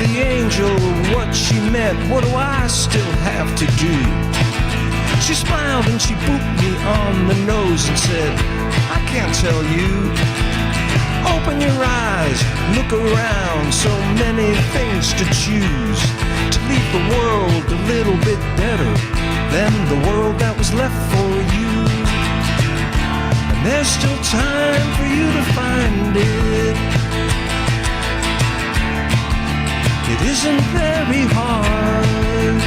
the angel what she meant. What do I still have to do? She smiled and she booped me on the nose and said, I can't tell you. Open your eyes, look around, so many things to choose. To leave the world a little bit better than the world that was left for you. And there's still time for you to find it. It isn't very hard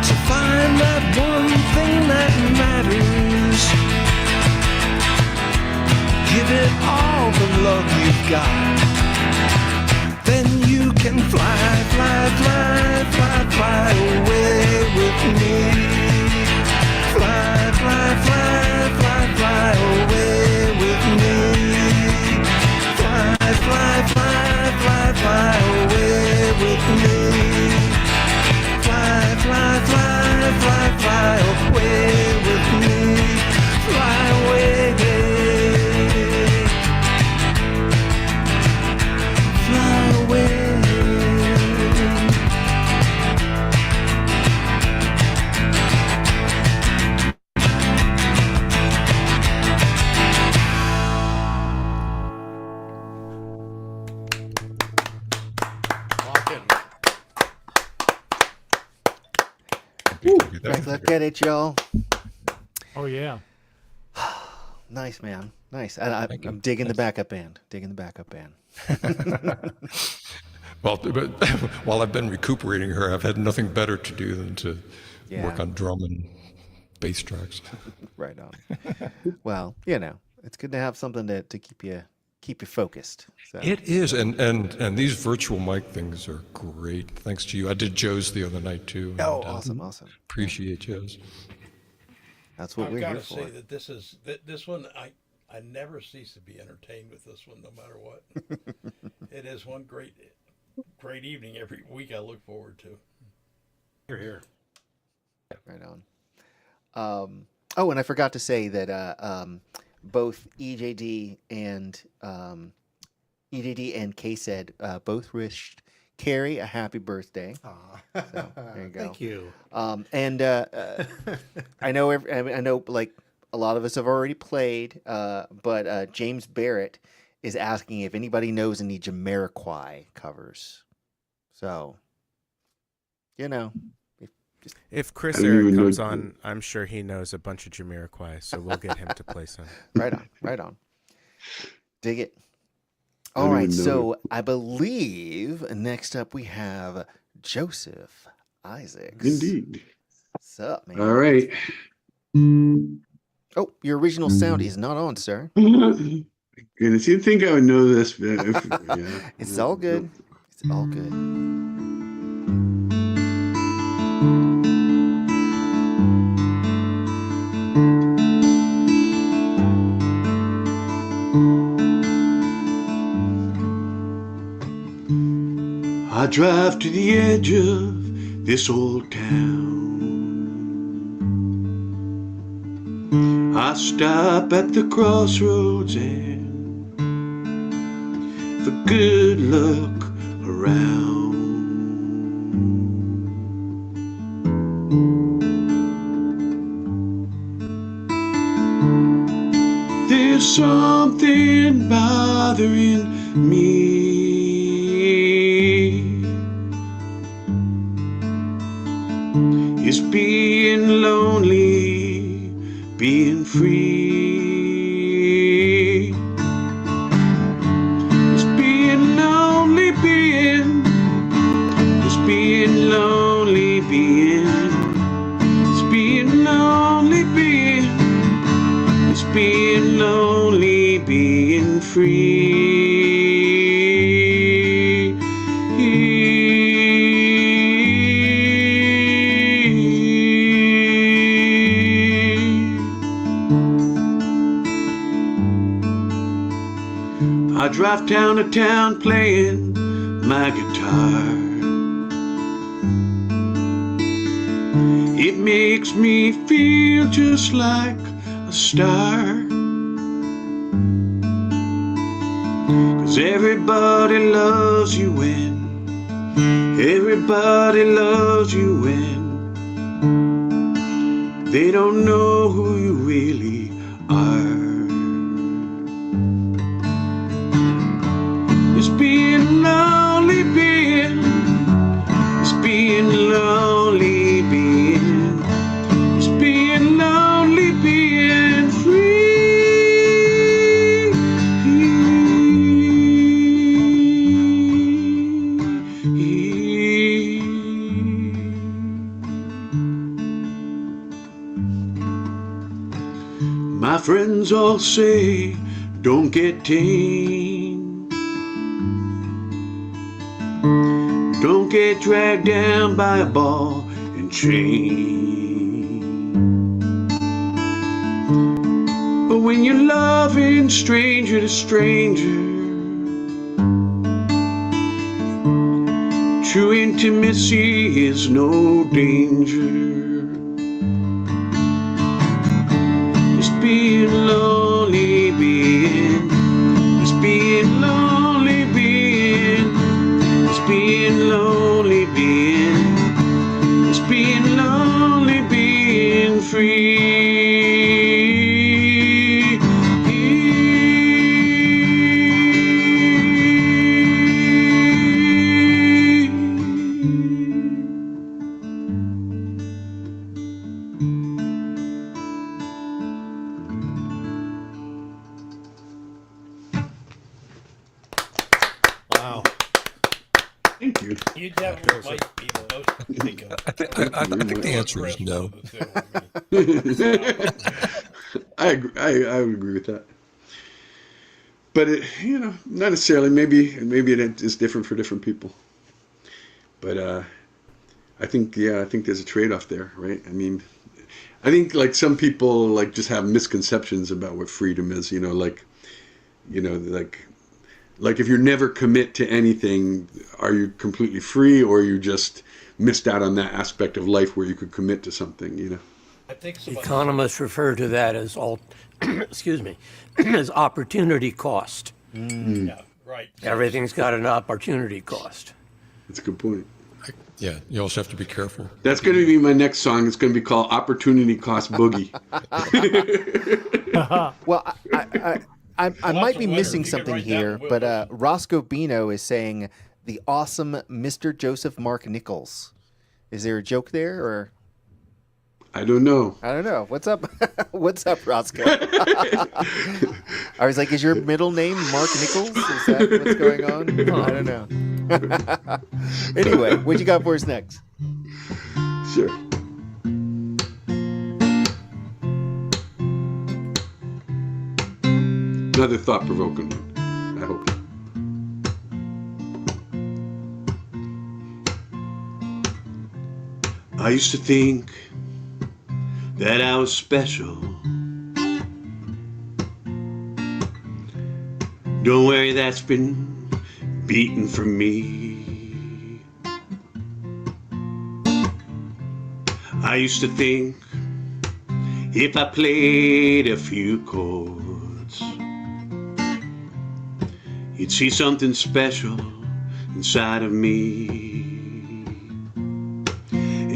to find that one thing that matters. Give it all the love you've got. Then you can fly, fly, fly, fly, fly away with me. Fly, fly, fly, fly, fly away with me. Fly, fly, fly, fly, fly away with me. Fly, fly, fly, fly, fly away with me. Fly away. Right, look at it, y'all. Oh yeah. Nice, man. Nice. I'm digging the backup band. Digging the backup band. Well, but while I've been recuperating here, I've had nothing better to do than to work on drum and bass tracks. Right on. Well, you know, it's good to have something to keep you focused. So. It is, and these virtual mic things are great. Thanks to you. I did Joe's the other night too. Oh, awesome. Appreciate Joe's. That's what we're here for. I've got to say that this one, I never cease to be entertained with this one, no matter what. It is one great evening every week. I look forward to. Here. Right on. Oh, and I forgot to say that both EJD and KSED both wished Carrie a happy birthday. So, there you go. Thank you. And I know, like a lot of us have already played, but James Barrett is asking if anybody knows any Jamiroquai covers. So, you know. If Chris Eric comes on, I'm sure he knows a bunch of Jamiroquai, so we'll get him to play some. Right on. Dig it. All right, so I believe next up we have Joseph Isaacs. Indeed. What's up, man? All right. Oh, your original sound is not on, sir. Goodness, you'd think I would know this, but It's all good. It's all good. I drive to the edge of this old town. I stop at the crossroads and for good luck around. There's something bothering me. It's being lonely, being free. It's being lonely, it's being lonely, it's being lonely, it's being lonely, being free. I drive town to town playing my guitar. It makes me feel just like a star. 'Cause everybody loves you when, everybody loves you when they don't know who you really are. It's being lonely, it's being lonely, it's being lonely, being free. My friends all say, don't get tame, don't get dragged down by a ball and chain. But when you're loving stranger to stranger, true intimacy is no danger. Being lonely, it's being lonely, it's being lonely, it's being lonely, being free. Thank you. You definitely might be the most thinking. I think the answer is no. I would agree with that. But it, not necessarily. Maybe it is different for different people. But I think there's a trade-off there, right? I mean, I think like some people like just have misconceptions about what freedom is. Like if you never commit to anything, are you completely free, or you just missed out on that aspect of life where you could commit to something? I think Economists refer to that as as opportunity cost. Yeah, right. Everything's got an opportunity cost. That's a good point. Yeah, you also have to be careful. That's going to be my next song. It's going to be called Opportunity Cost Boogie. Well, I might be missing something here, but Roscoe Bino is saying the awesome Mr. Joseph Mark Nichols. Is there a joke there, or? I don't know. What's up? What's up, Roscoe? I was like, is your middle name Mark Nichols? Is that what's going on? I don't know. Anyway, what you got for us next? Sure. Another thought-provoking one, I hope. I used to think that I was special. Don't worry, that's been beaten from me. I used to think if I played a few chords, you'd see something special inside of me.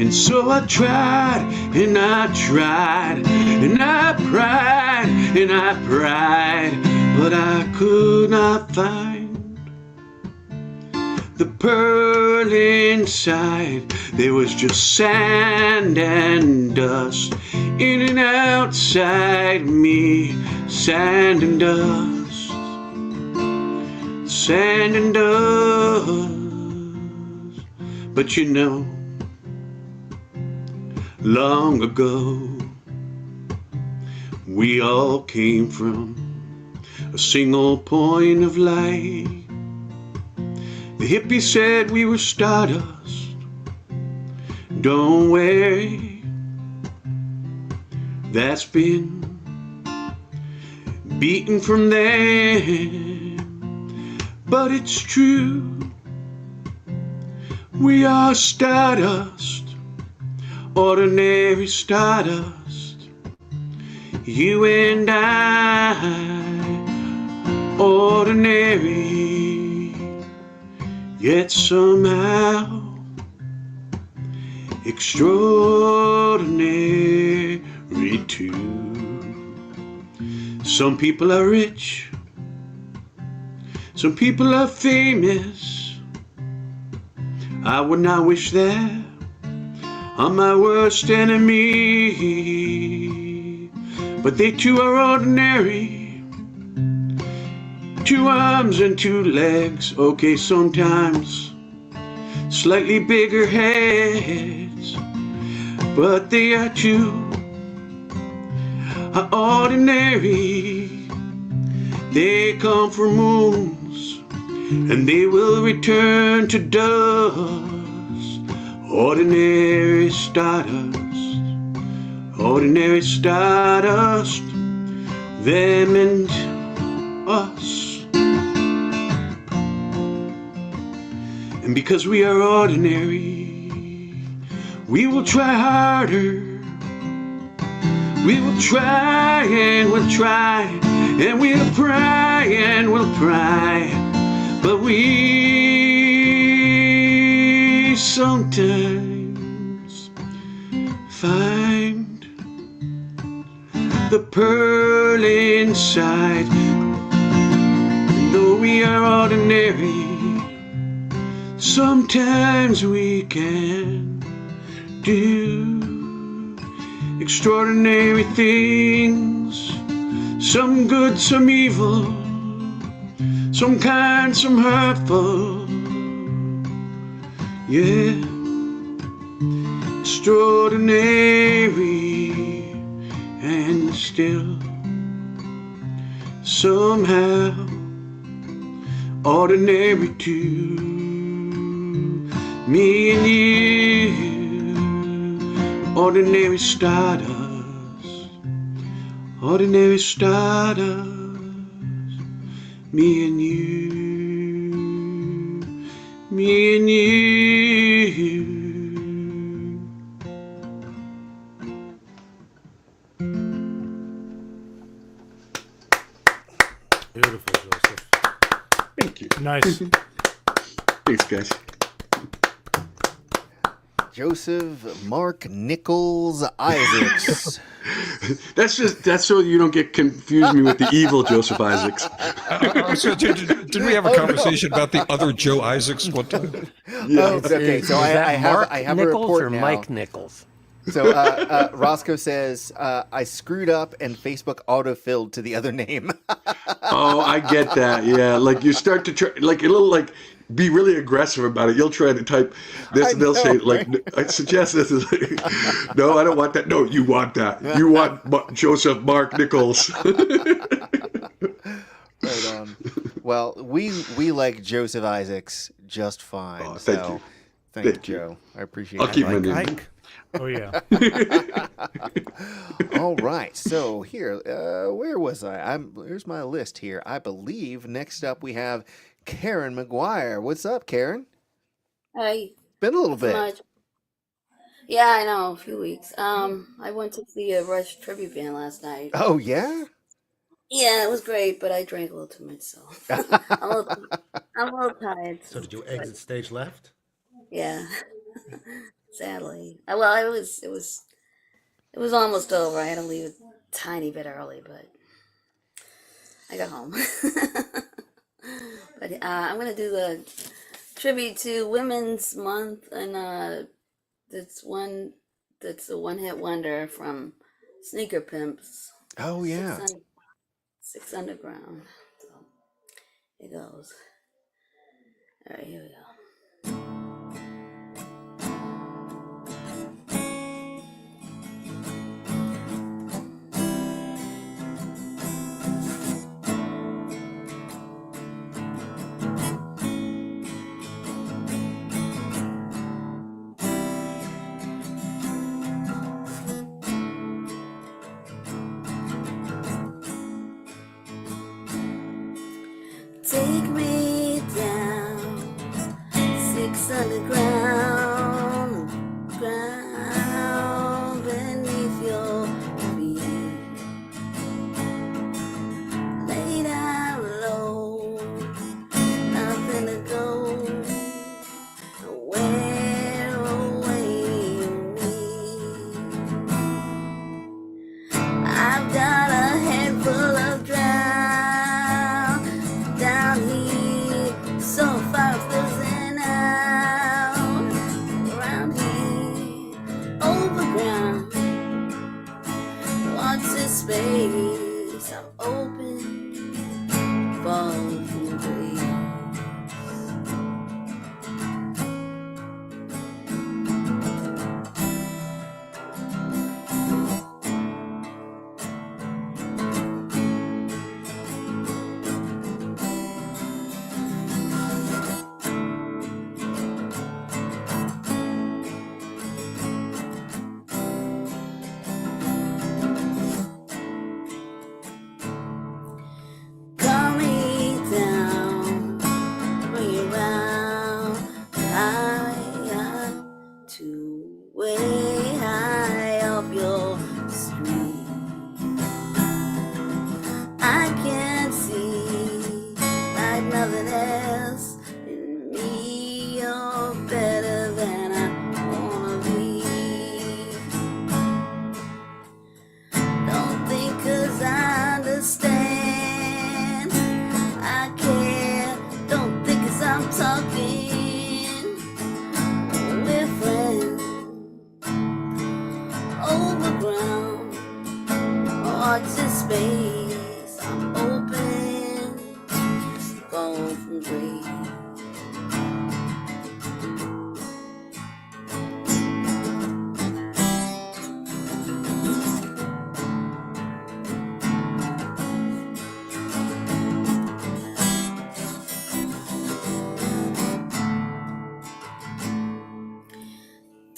And so I tried, and I tried, and I pried, and I pried, but I could not find the pearl inside. There was just sand and dust in and outside me. Sand and dust, sand and dust. But long ago, we all came from a single point of light. The hippie said we were stardust. Don't worry, that's been beaten from them. But it's true, we are stardust. Ordinary stardust, you and I. ordinary, yet somehow extraordinary too. Some people are rich, some people are famous. I would not wish that on my worst enemy, but they too are ordinary. 2 arms and 2 legs, okay, sometimes slightly bigger heads, but they are too ordinary. They come from moons and they will return to dust. Ordinary stardust, them and us. And because we are ordinary, we will try harder. We will try and we'll try, and we'll pry and we'll pry. But we sometimes find the pearl inside. And though we are ordinary, sometimes we can do extraordinary things, some good, some evil, some kind, some hurtful. Yeah, extraordinary, and still somehow ordinary too. Me and you, ordinary stardust, ordinary stardust. Me and you, me and you. Beautiful, Joseph. Thank you. Nice. Thanks, guys. Joseph Mark Nichols Isaacs. That's so you don't get confused me with the evil Joseph Isaacs. So did we have a conversation about the other Joe Isaacs one time? Oh, okay, so I have Nichols a report or now. Mike Nichols? So Roscoe says, I screwed up and Facebook autofilled to the other name. Oh, I get that. Yeah, like you start to try, like a little, like be really aggressive about it. You'll try to type this, and they'll say, like, I suggest this. Is like, no, I don't want that. No, you want that. You want Joseph Mark Nichols. Right on. Well, we like Joseph Isaacs just fine. Oh, thank you. Thank you, Thank you. Joe. I appreciate I'll it. keep my name. Ike. Oh yeah. All right. So here, where was I? Here's my list here. I believe next up we have Karen McGuire. What's up, Karen? Hi. Been a little bit. Much. Yeah, I know. A few weeks. I went to the Rush tribute band last night. Oh yeah. Yeah, it was great, but I drank a little too much, so I'm a little tired. So did you exit stage left? Yeah. Sadly. Well, it was almost over. I had to leave a tiny bit early, but I got home. But I'm gonna do the tribute to Women's Month, and that's a one-hit wonder from Sneaker Pimps. Oh yeah. Six Underground. So it goes. All right, here we go. Take me down, 6 underground, ground beneath your feet. Lay down low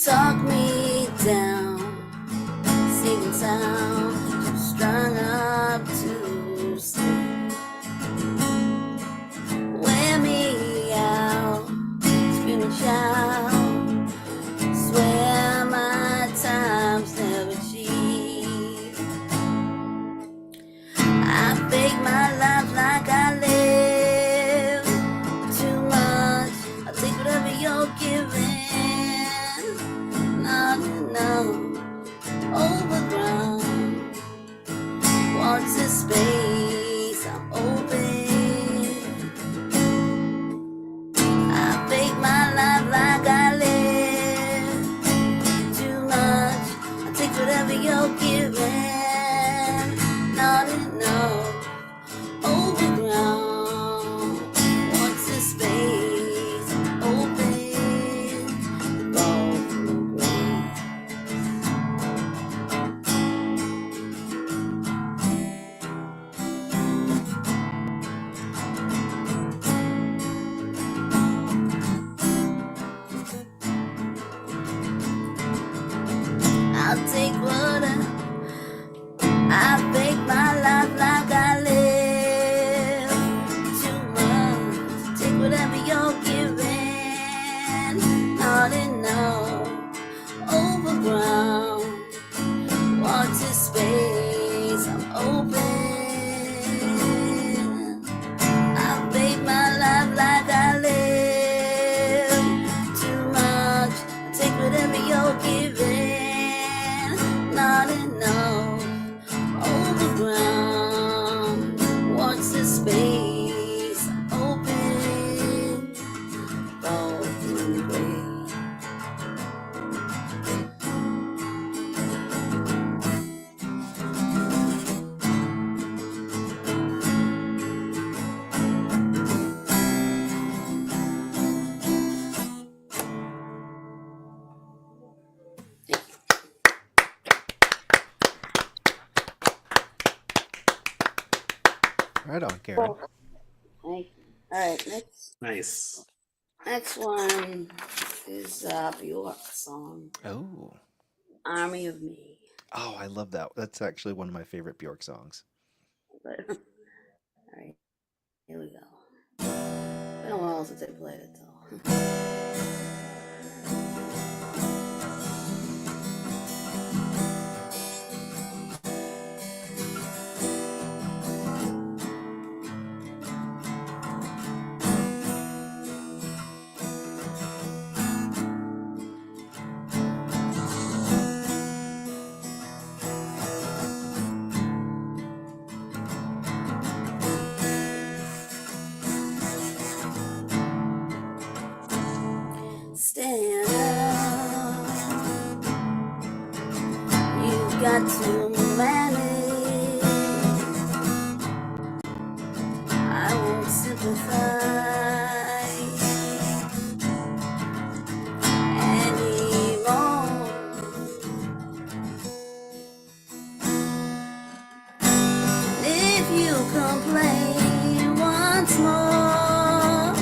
talk me down, singing sound, too strung up to sleep. Wear me out, scream and shout, swear my time's never cheap. I fake my life like I live too much. I take whatever you're giving. No, overground. What's the space I'm open? I fake my life like I live too much. I take whatever you're giving. Not enough. Overground. What's the space I'm open? I'll take what I fake my life like I live too much. Take whatever you're giving. Not enough. Overground. What's the space I'm open? I fake my life like I live too much. Take whatever you're giving. Not enough. Overground. What's the space I'm open? Broken gray. Right on, Karen. All right, Nice. next one is a Bjork song, Oh. Army of Me. Oh, I love that. That's actually one of my favorite Bjork songs. But, all right, here we go. Been a while since I played it, though. Stand up. You've got to manage. I won't sympathize anymore. If you complain once more,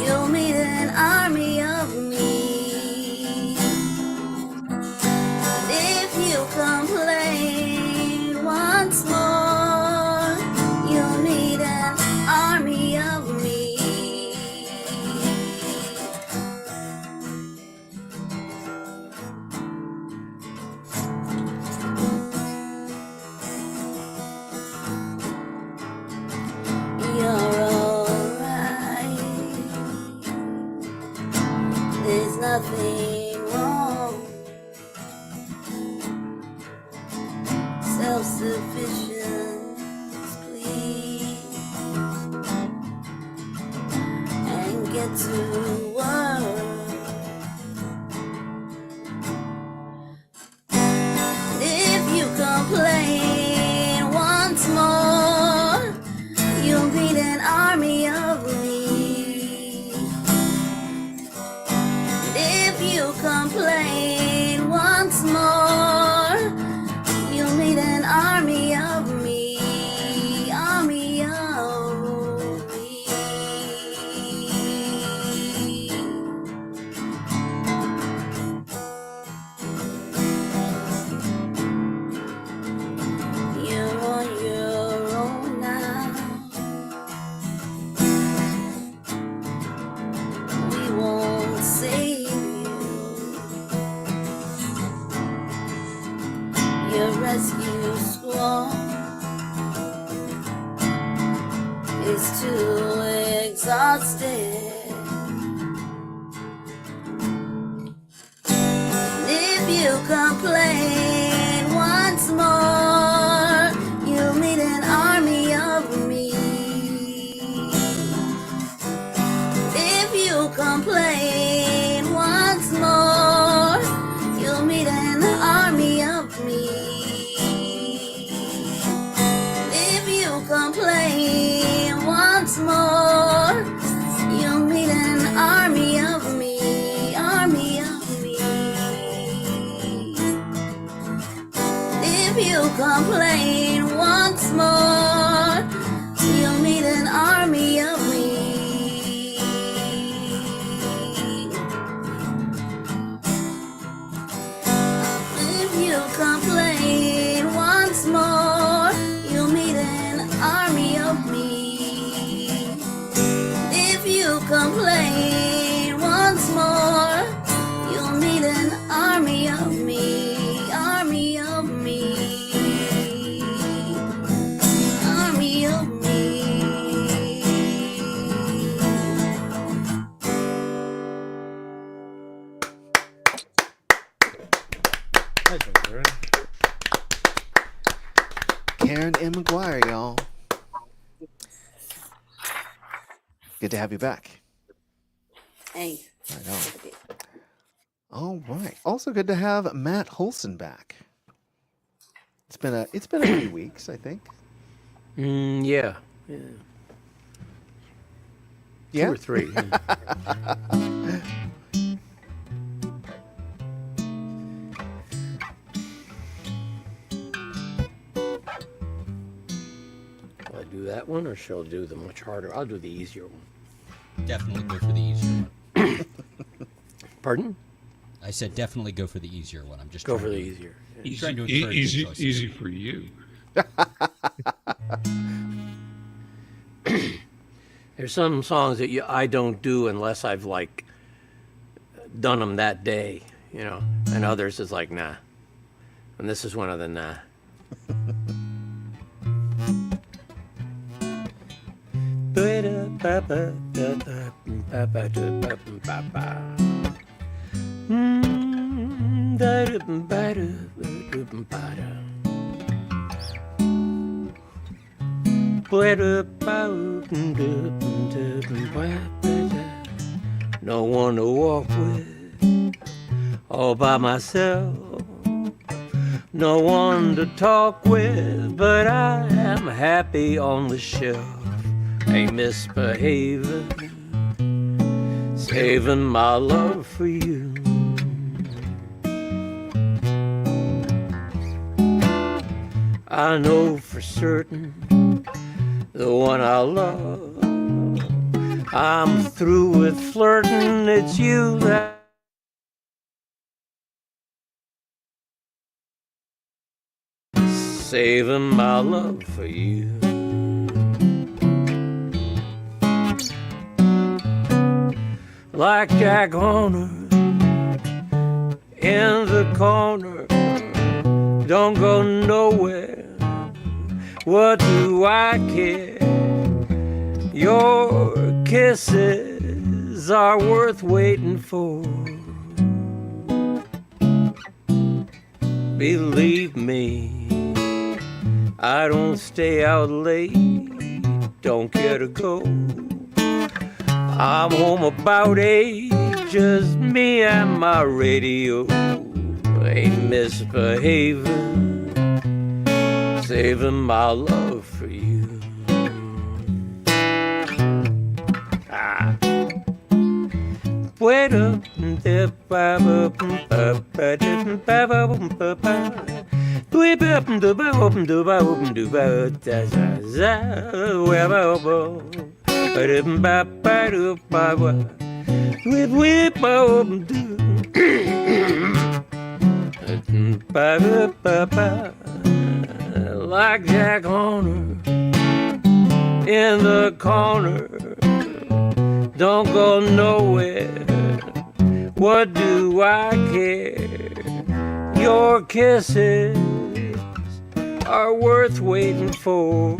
you'll meet an army of me. If you complain once more, you'll meet an army of me. You're alright. There's nothing wrong. Self-sufficient, please. And get to work. If you complain once more, you'll meet an army of me. If you complain once more, you'll meet an army of me. Army of me. rescue squad is too exhausted. If you complain once more, you'll meet an army of me. If you complain once more, you'll meet an army of me. If you complain once more, you'll meet an army of me, army of me. If you complain once more, you'll meet an army of me. If you complain once more, you'll meet an army of me. If you complain once more, you'll meet an army of me, army of me, army of me. Karen M. McGuire, y'all. Good to have you back. Hey. I know. All right. Also good to have Matt Holson back. It's been a few weeks, I think. Yeah. Yeah? 2 or 3. Shall I do that one, or shall I do the much harder? I'll do the easier one. Definitely go for the easier one. Pardon? I said definitely go for the easier one. I'm just Go trying for the to- easier. trying to encourage good choices. Easy for you. There's some songs that I don't do unless I've done them that day, and others is like nah. And this is one of the nah. No one to walk with, all by myself. No one to talk with, but I am happy on the shelf. Ain't misbehaving, saving my love for you. I know for certain the one I love. I'm through with flirting, it's you that saving my love for you. Like Jack Horner in the corner, don't go nowhere. What do I care? Your kisses are worth waiting for. Believe me, I don't stay out late, don't care to go. I'm home about 8, just me and my radio. Ain't misbehaving, saving my love for you. Wait up, like Jack Horner in the corner, don't go nowhere. What do I care? Your kisses are worth waiting for.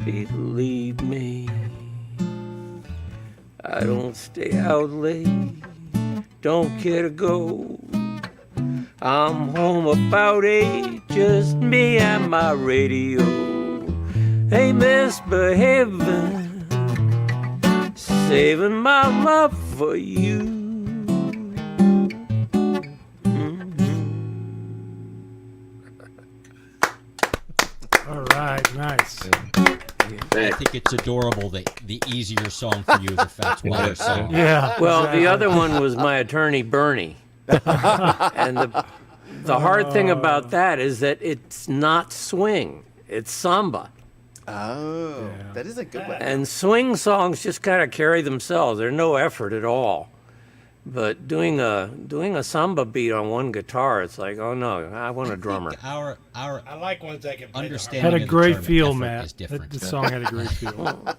Believe me, I don't stay out late, don't care to go. I'm home about 8, just me and my radio. Hey, misbehaving, saving my love for you. All right, nice. I think it's adorable that the easier song for you is a Fats Waller song. Yeah. Well, exactly. the other one was My Attorney Bernie. And the hard thing about that is that it's not swing, it's samba. Oh, Yeah. that is a good one. And swing songs just kind of carry themselves. They're no effort at all. But doing a samba beat on one guitar, it's like, oh no, I want a drummer. Our I like ones that can play the understanding Had a of the great term feel, effort Matt. is different. The song had a great feel.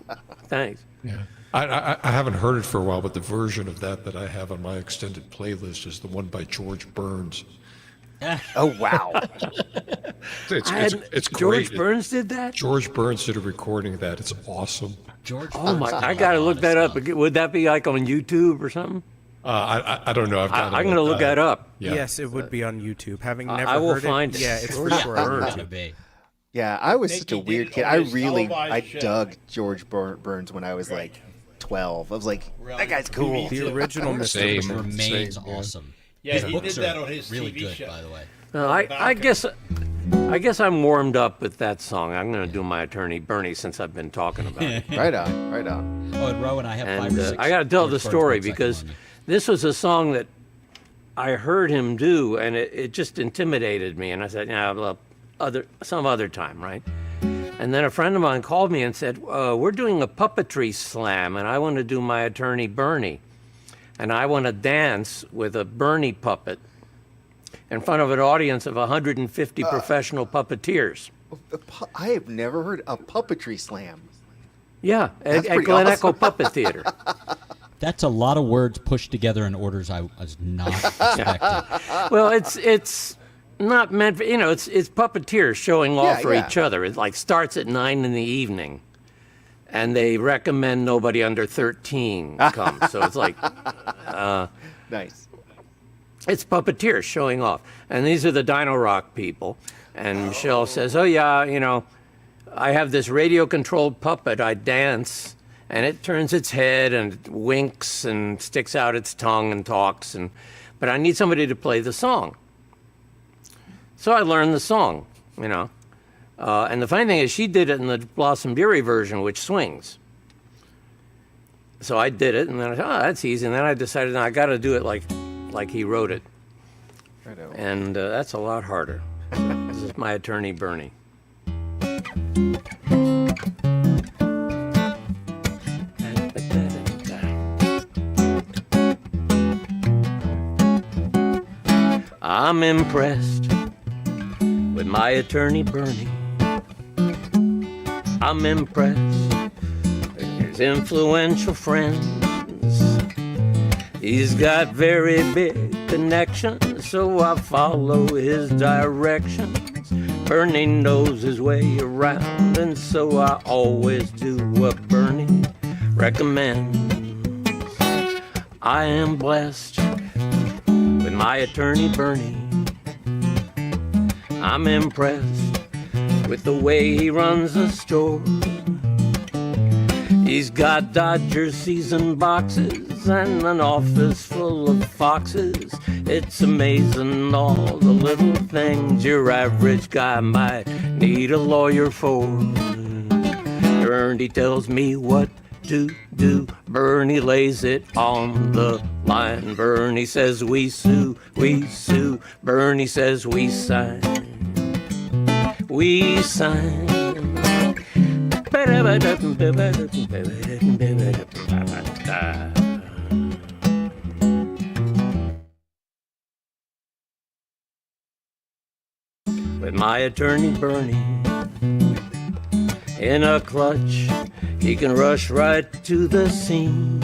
Thanks. Yeah. I haven't heard it for a while, but the version of that I have on my extended playlist is the one by George Burns. Oh wow. It's George great. Burns did that? George Burns did a recording of that. It's awesome. George. Oh my! Burns did I a gotta lot look of that up. stuff. Would that be like on YouTube or something? I don't know. I'm gonna look that up. Yeah. Yes, it would be on YouTube. Having I never will heard find it, it. yeah, it's for George sure Burns. on Gotta YouTube. be. Yeah, I was such a Nicky weird did kid. on I his really, televised I show. dug George Burns when I was like 12. I was like, that guy's cool. The original Mr. Same. Burns. Remains Same, yeah. awesome. Yeah, His he books did that are on his really TV good, show. by the way. Well, I guess I'm warmed up with that song. I'm gonna do My Attorney Bernie since I've been talking about it. Right on, right on. Oh, and Rowan, I have 5 And or 6. I got to tell the George Burns story books I can because loan you. this was a song that I heard him do, and it just intimidated me. And I said, "Yeah, well, some other time, right?" And then a friend of mine called me and said, "We're doing a puppetry slam, and I want to do My Attorney Bernie, and I want to dance with a Bernie puppet in front of an audience of 150 professional puppeteers." I have never heard a puppetry slam. Yeah, That's at pretty Glen awesome. Echo Puppet Theater. That's a lot of words pushed together in orders I was not expecting. Well, it's not meant for, it's puppeteers showing off Yeah, for yeah. each other. It like starts at 9 in the evening, and they recommend nobody under 13 come. So it's like Nice. it's puppeteers showing off, and these are the Dino Rock people. And Michelle says, "Oh yeah, I have this radio-controlled puppet. I dance." And it turns its head and it winks and sticks out its tongue and talks. But I need somebody to play the song. So I learned the song, And the funny thing is, she did it in the Blossom Beery version, which swings. So I did it, and then I thought, oh, that's easy. And then I decided, no, I got to do it like he wrote it. Right on. And that's a lot harder. This is My Attorney Bernie. I'm impressed with my attorney Bernie. I'm impressed with his influential friends. He's got very big connections, so I follow his directions. Bernie knows his way around, and so I always do what Bernie recommends. I am blessed with my attorney Bernie. I'm impressed with the way he runs the store. He's got Dodger season boxes and an office full of foxes. It's amazing all the little things your average guy might need a lawyer for. Bernie tells me what to do. Bernie lays it on the line. Bernie says we sue, we sue. Bernie says we sign, we sign. With my attorney Bernie in a clutch, he can rush right to the scene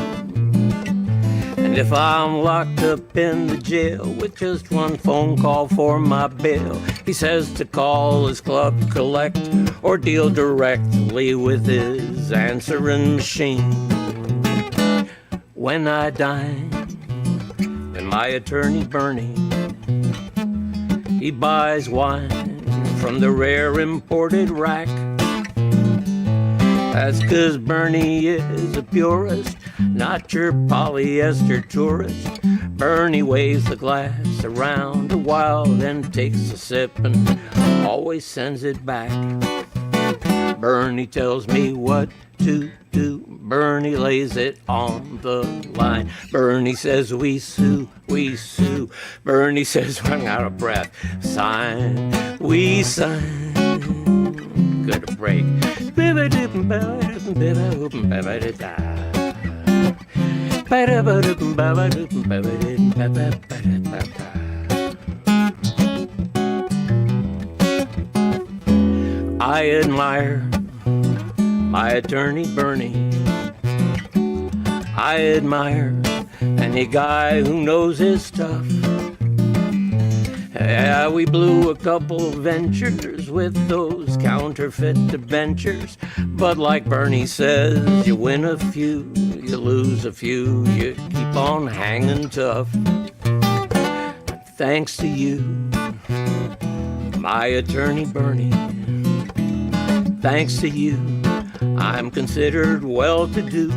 And if I'm locked up in the jail with just one phone call for my bail, he says to call his club collect or deal directly with his answering machine. When I dine and my attorney Bernie, he buys wine from the rare imported rack. That's 'cause Bernie is a purist, not your polyester tourist. Bernie waves the glass around a while, then takes a sip and always sends it back. Bernie tells me what to do. Bernie lays it on the line. Bernie says we sue, we sue. Bernie says run out of breath. Sign, we sign. Good break. I admire my attorney Bernie. I admire any guy who knows his stuff. Yeah, we blew a couple ventures with those counterfeit debentures. But like Bernie says, you win a few, you lose a few, you keep on hanging tough. Thanks to you, my attorney Bernie. Thanks to you, I'm considered well-to-do.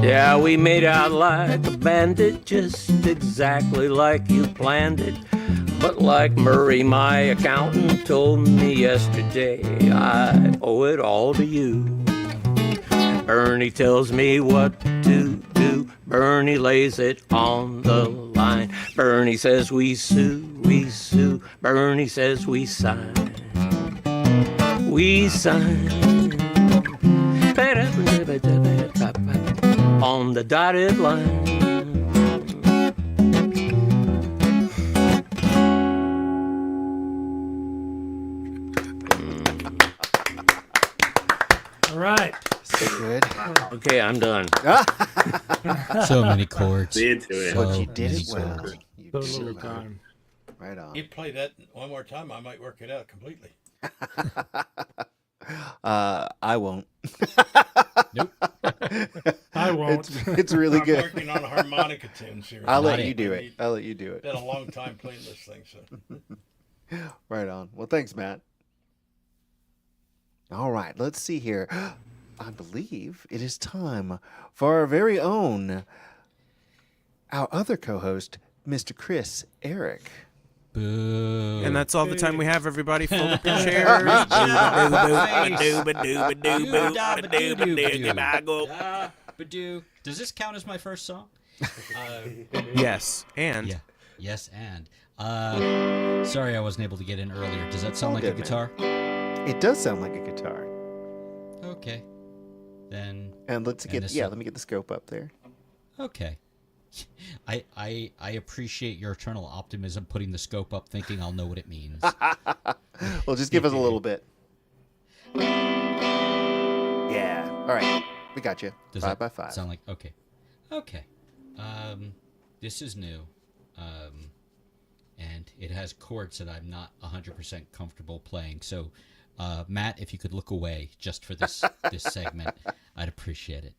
Yeah, we made out like a bandit, just exactly like you planned it. But like Murray, my accountant, told me yesterday, I owe it all to you. Bernie tells me what to do. Bernie lays it on the line. Bernie says we sue, we sue. Bernie says we sign. We sign. On the dotted line. All right. So good. Okay, I'm done. So many chords. Into it. But you did it well. chords. You So did little it well. time. Right on. You play that one more time, I might work it out completely. I won't. Nope. I won't. It's really I'm good. working on a harmonica tune series. I'll let Got you it. do it. I'll let you do it. Been a long time playing this thing, so. Right on. Well, thanks, Matt. All right, let's see here. I believe it is time for our very own, our other co-host, Mr. Chris Eric. Boo. And that's all the time we have, everybody. Fold up your chairs. Badoo. Does this count as my first song? Yes, and Yeah. Yes, and. Sorry I wasn't able to get in earlier. Does that sound all like a good, guitar? It does sound like a guitar. Okay. Then. And let's And get this- let me get the scope up there. Okay. I appreciate your eternal optimism putting the scope up thinking I'll know what it means. Well, just give us a little bit. Yeah. All right. We got you. Does 5 that by 5. sound like okay? Okay. This is new. And it has chords that I'm not 100% comfortable playing. So, Matt, if you could look away just for this this segment, I'd appreciate it.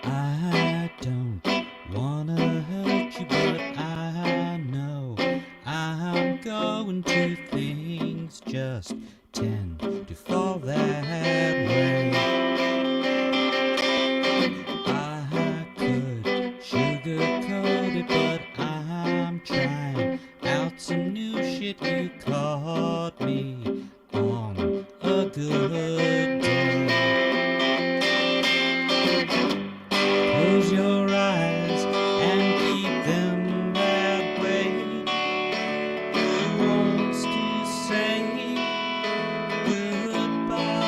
I don't wanna hurt you, but I know I'm going to things just tend to fall that way. I could sugarcoat it, but I'm trying out some new shit. You caught me on a good day. Close your eyes and keep them that way. Who wants to say goodbye?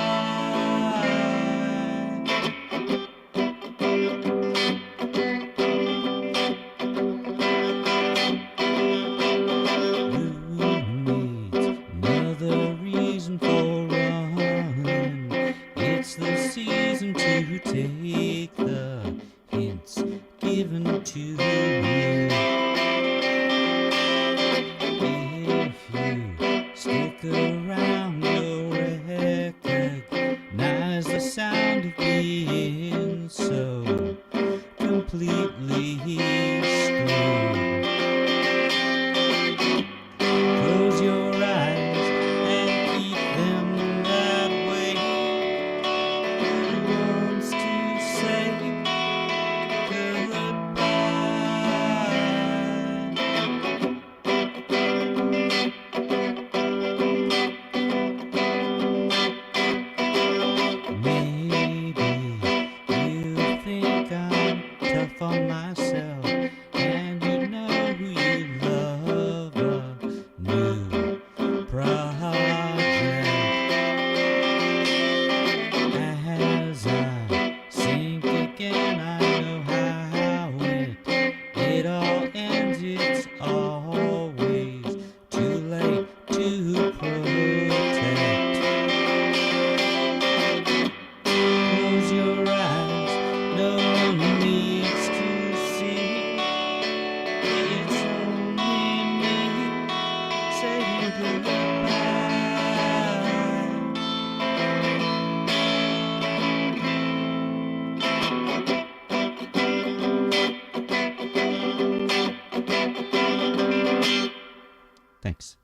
Thanks.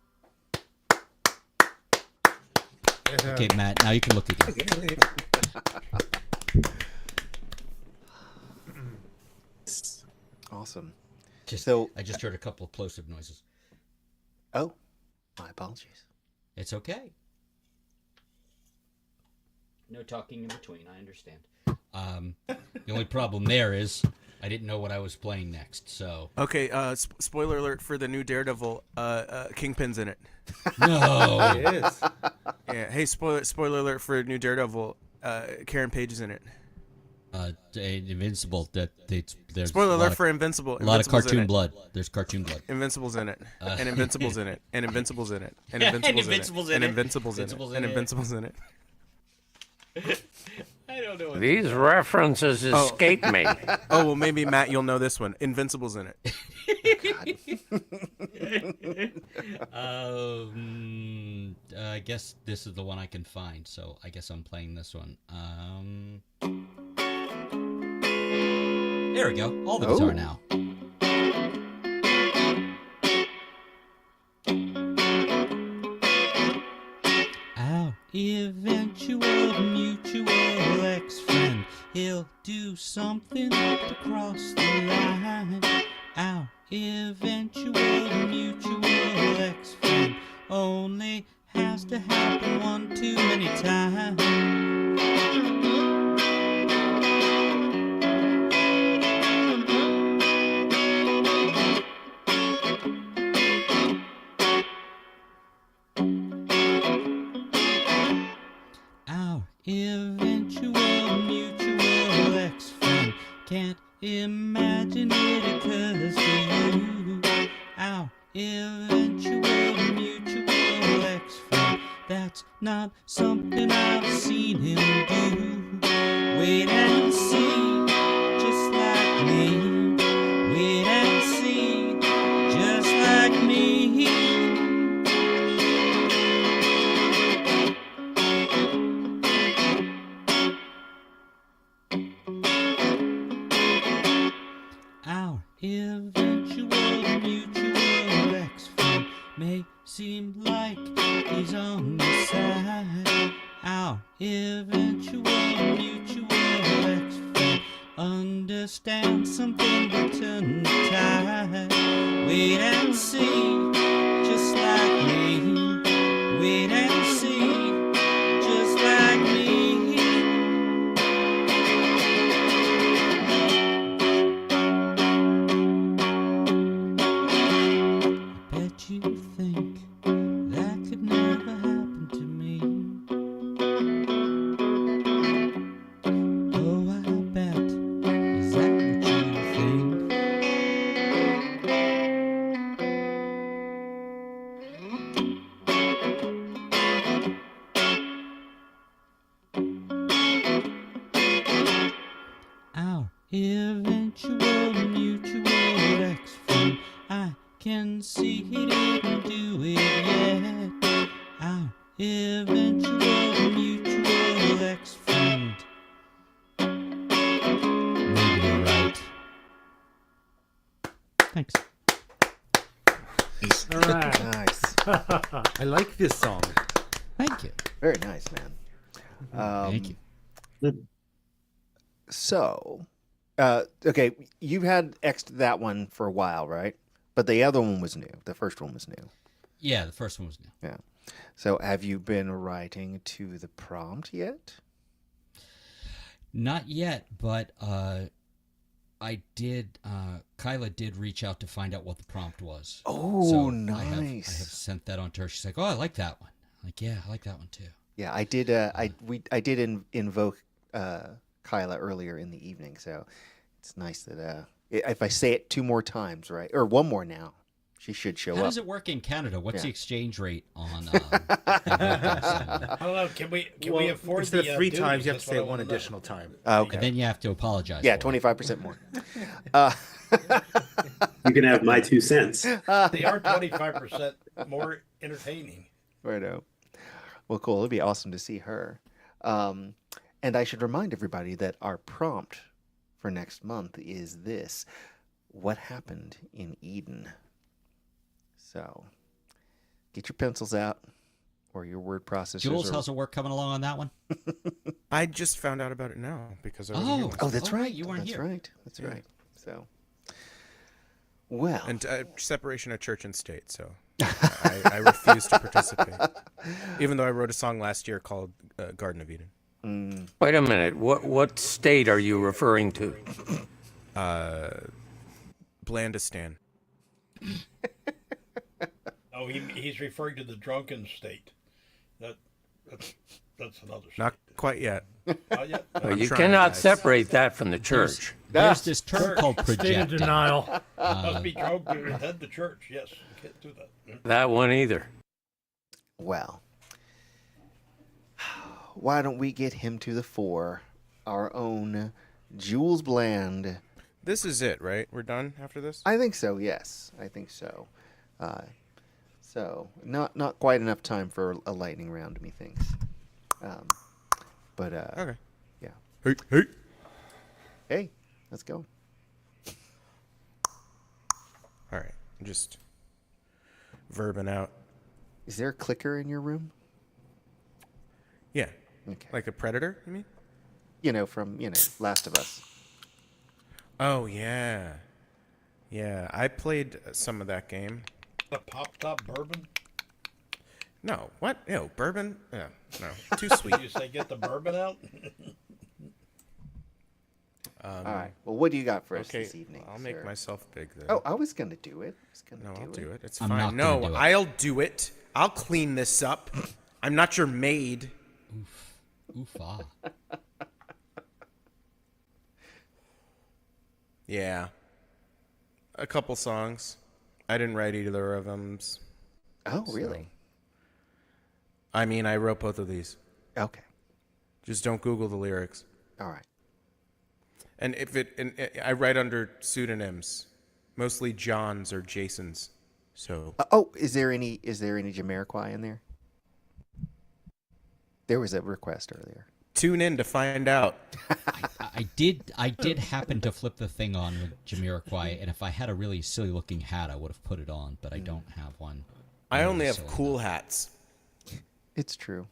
Okay, Matt, now you can look again. Awesome. I just heard a couple of plosive noises. Oh, my apologies. It's okay. No talking in between, I understand. The only problem there is I didn't know what I was playing next, so... Okay, spoiler alert for the new Daredevil. Kingpin's in it. No! It is. Yeah, hey, spoiler alert for new Daredevil. Karen Page is in it. Invincible. There's Spoiler alert for Invincible. A lot of Invincible's in cartoon it. blood. There's cartoon blood. Invincible's in it. And Invincible's in it. And Invincible's in it. And Invincible's in it. And Invincible's in it. And Invincible's in it. I don't know. These references escape me. Oh, well, maybe, Matt, you'll know this one. Invincible's in it. I guess this is the one I can find, so I guess I'm playing this one. There we go. All the guitar now. Our eventual mutual ex-friend, he'll do something to cross the line. Our eventual mutual ex-friend only has to happen one too many times. Our eventual mutual ex-friend can't imagine it occurs to you. Our eventual mutual ex-friend, that's not something I've seen him do. Wait and see, just like me. Wait and see, just like me. Our eventual mutual ex-friend may seem like he's on the side. Our eventual mutual ex-friend understands something but turn the tide. Wait and see, just like me. Wait and see, just like me. Bet you think that could never happen to me. Oh, I bet. Is that what you think? Our eventual mutual ex-friend, I can see he didn't do it yet. Our eventual mutual ex-friend. Maybe you're right. Thanks. All right. Nice. I like this song. Thank you. Very nice, man. Thank you. So, okay, you've had X'd that one for a while, right? But the other one was new. The first one was new. Yeah, the first one was new. Yeah. So, have you been writing to the prompt yet? Not yet, but I did. Kyla did reach out to find out what the prompt was. Oh, so nice. I have sent that on to her. She's like, "Oh, I like that one." I'm like, yeah, I like that one too. Yeah, I did. I did invoke Kyla earlier in the evening, so it's nice that if I say it 2 more times, right, or 1 more now, she should show How up. does it work in Canada? What's the exchange rate on? I don't know. Can we afford instead the of 3 duties? times, you have That's to say what it I 1 wanna know. additional time. Okay. And then you have to apologize. Yeah, for it. 25% more. You can have my 2 cents. They are 25% more entertaining. Righto. Well, cool. It'd be awesome to see her. And I should remind everybody that our prompt for next month is this: what happened in Eden? So get your pencils out or your word processors. Jules, how's the work coming along on that one? I just found out about it now because I wasn't here. Oh, that's right. You weren't That's here. right. That's right. So, well, And separation of church and state, so I refuse to participate. Even though I wrote a song last year called Garden of Eden. Wait a minute. What state are you referring to? Blandistan. Oh, he's referring to the drunken state. That's another state. Not quite yet. Not yet. Well, you trying, cannot guys. separate that from the church. There's this term called State of projecting. denial. Must be drunk to attend the church. Yes, you can't do that. That one either. well, why don't we get him to the fore? Our own Jules Bland. This is it, right? We're done after this? I think so. Yes, I think so. So not quite enough time for a lightning round, methinks. But Okay. yeah. Hey. Hey, let's go. All right. I'm just verbing out. Is there a clicker in your room? Yeah. Okay. Like a predator, you mean? From Last of Us. Oh, yeah. Yeah, I played some of that game. The pop top bourbon. No, what? Ew, bourbon? Yeah, no, too sweet. You say get the bourbon out. All right. Well, what do you got for us Okay, this evening? I'll make sir? myself big then. Oh, I was gonna do it. No, I'll do it. It's I'm fine. not No, gonna do it. I'll do it. I'll clean this up. I'm not your maid. Oof, ah. Yeah. A couple songs. I didn't write either of them. Oh, really? I mean, I wrote both of these. Okay. Just don't Google the lyrics. All right. And I write under pseudonyms, mostly Johns or Jasons. So Is there any Jamiroquai in there? There was a request earlier. tune in to find out. I did happen to flip the thing on with Jamiroquai, and if I had a really silly looking hat, I would have put it on, but I don't have one. I only have silly cool hats. It's true.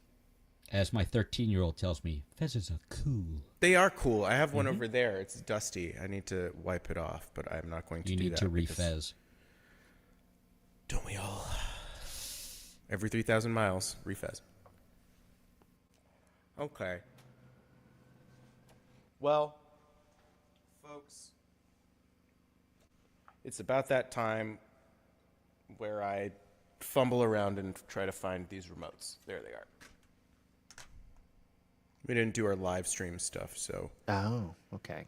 As my 13-year-old tells me, fezzes are cool. They are cool. I have one over there. It's dusty. I need to wipe it off, but I'm not going to You do need that. to because- refez. Don't we all? Every 3,000 miles, refez. Okay. Well, folks, it's about that time where I fumble around and try to find these remotes. There they are. We didn't do our live stream stuff, so Oh, okay.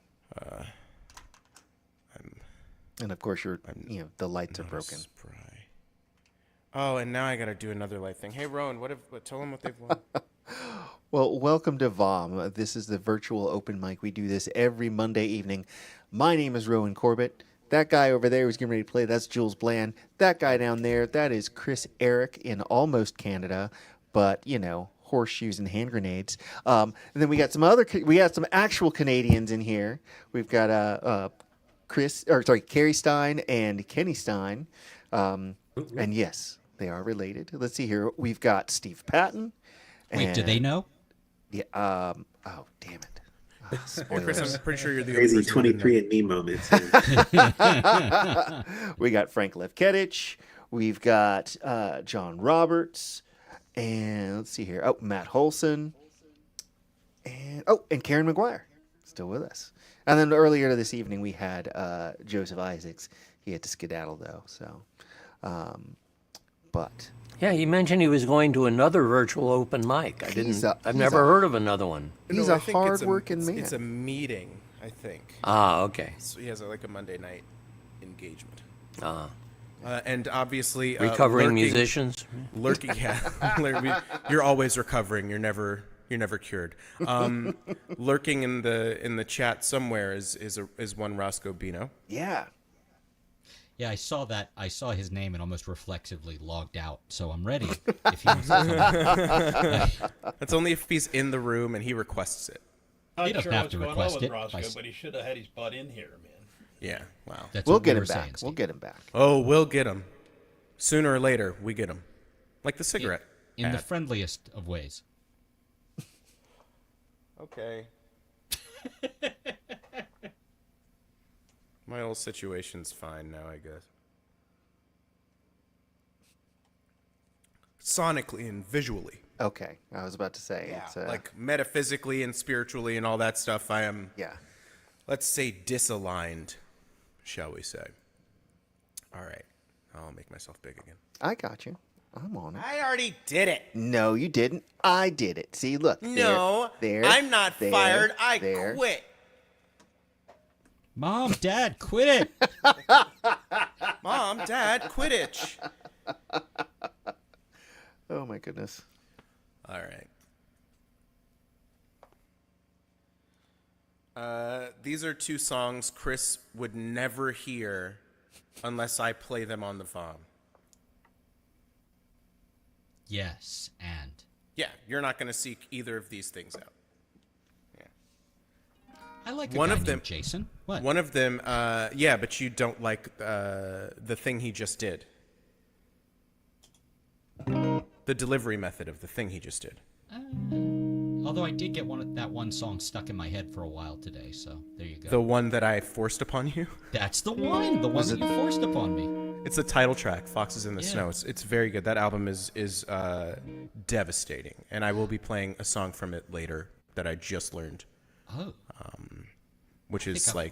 And of course, the lights are broken. spry. Oh, and now I got to do another light thing. Hey, Rowan, tell them what they've won. Well, welcome to VOM. This is the virtual open mic. We do this every Monday evening. My name is Rowan Corbett. That guy over there who's getting ready to play, that's Jules Bland. That guy down there, that is Chris Eric in almost Canada, but, horseshoes and hand grenades. And then we got some actual Canadians in here. We've got Carrie Stein and Kenny Stein. And yes, they are related. Let's see here. We've got Steve Patton. Wait, do they know? Yeah. Oh, damn it. Oh, Chris, spoilers. I'm pretty sure you're the Crazy only person who didn't know. 23andMe moments. We got Frank Lefketich. We've got John Roberts. And let's see here. Oh, Matt Holson. And Karen McGuire. Still with us. And then earlier this evening, we had Joseph Isaacs. He had to skedaddle, though. So, but... Yeah, he mentioned he was going to another virtual open mic. I've never heard of another one. He's No, a I think hard-working man. It's a meeting, I think. Ah, okay. So he has like a Monday night engagement. Ah. And obviously... Recovering musicians? Lurking, yeah. You're always recovering. You're never cured. Lurking in the chat somewhere is one Roscoe Bino. Yeah. Yeah, I saw that. I saw his name and almost reflexively logged out. So I'm ready if he wants to come. That's only if he's in the room and he requests it. Not He doesn't sure have what's to going on request with it. Roscoe, By- but he should have had his butt in here, man. Yeah, wow. That's We'll what we get him were saying, back. We'll Steve. get him back. Oh, we'll get him. Sooner or later, we get him. Like the cigarette. In the ad. friendliest of ways. Okay. My whole situation's fine now, I guess. Sonically and visually. Okay, I was about to say. Yeah, It's, like metaphysically and spiritually and all that stuff, I am, yeah. let's say, disaligned, shall we say. All right. I'll make myself big again. I got you. I'm on it. I already did it. No, you didn't. I did it. See, look. No, there, I'm not there, fired. I there. quit. Mom, Dad, quit it. Mom, Dad, Quidditch. Oh, my goodness. All right. These are two songs Chris would never hear unless I play them on the VOM. Yes, and. Yeah, you're not going to seek either of these things out. I like One guy of them, named Jason. What? One of them, yeah, but you don't like the thing he just did. The delivery method of the thing he just did. Although I did get that one song stuck in my head for a while today, so there you go. The one that I forced upon you? That's the one that you forced upon me. It's the title track, Foxes in the Yeah. Snow. It's very good. That album is devastating, and I will be playing a song from it later that I just learned. Oh. Which is like...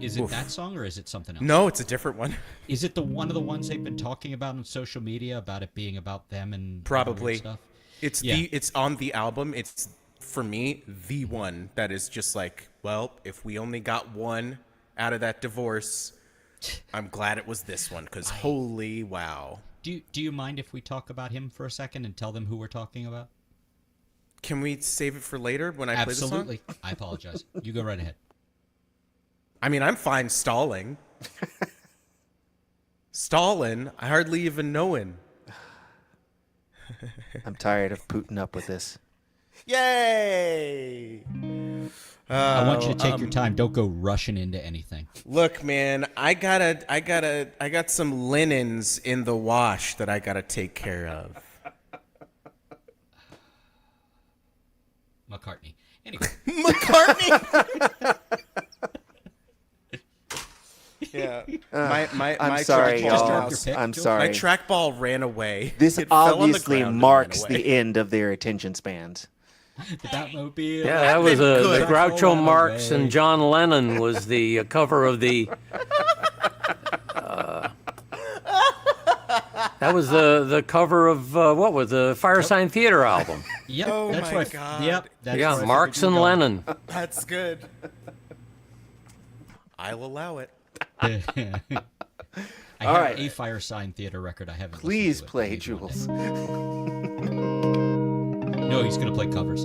Is it oof. that song or is it something else? No, it's a different one. Is it one of the ones they've been talking about on social media about it being about them and Probably. stuff? It's Yeah. it's on the album. It's, for me, the one that is just like, well, if we only got one out of that divorce, I'm glad it was this one, because holy wow. Do you mind if we talk about him for a second and tell them who we're talking about? Can we save it for later when I play the song? Absolutely. I apologize. You go right ahead. I mean, I'm fine stalling. Stalling? I hardly even know him. I'm tired of putting up with this. Yay! I want you to take your time. Don't go rushing into anything. Look, man, I got some linens in the wash that I gotta take care of. McCartney. Anyway. McCartney. Yeah. I'm sorry, y'all. trackball- I'm sorry. My trackball ran away. This It fell on the obviously ground and marks ran away. the end of their attention spans. The Batmobile. Yeah, that was the Good. Groucho Roll Marx away. and John Lennon was the cover of the. That was the cover of what was the Fire Sign Theater album? Yep, Oh that's my right. God. Yep, that's Yeah, right. Marx and Lennon. That's good. I'll allow it. I All have right. a Fire Sign Theater record. I haven't. Please listened to it. play, Maybe one day. Jules. No, he's gonna play covers.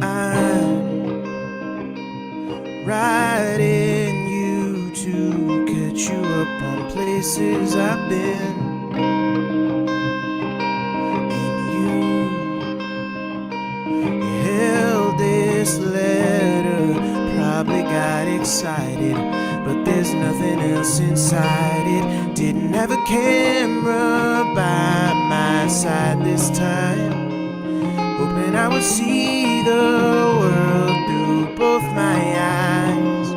I'm riding you to catch you up on places I've been. And you held this letter, probably got excited, but there's nothing else inside it. Didn't have a camera by my side this time, hoping I would see the world through both my eyes.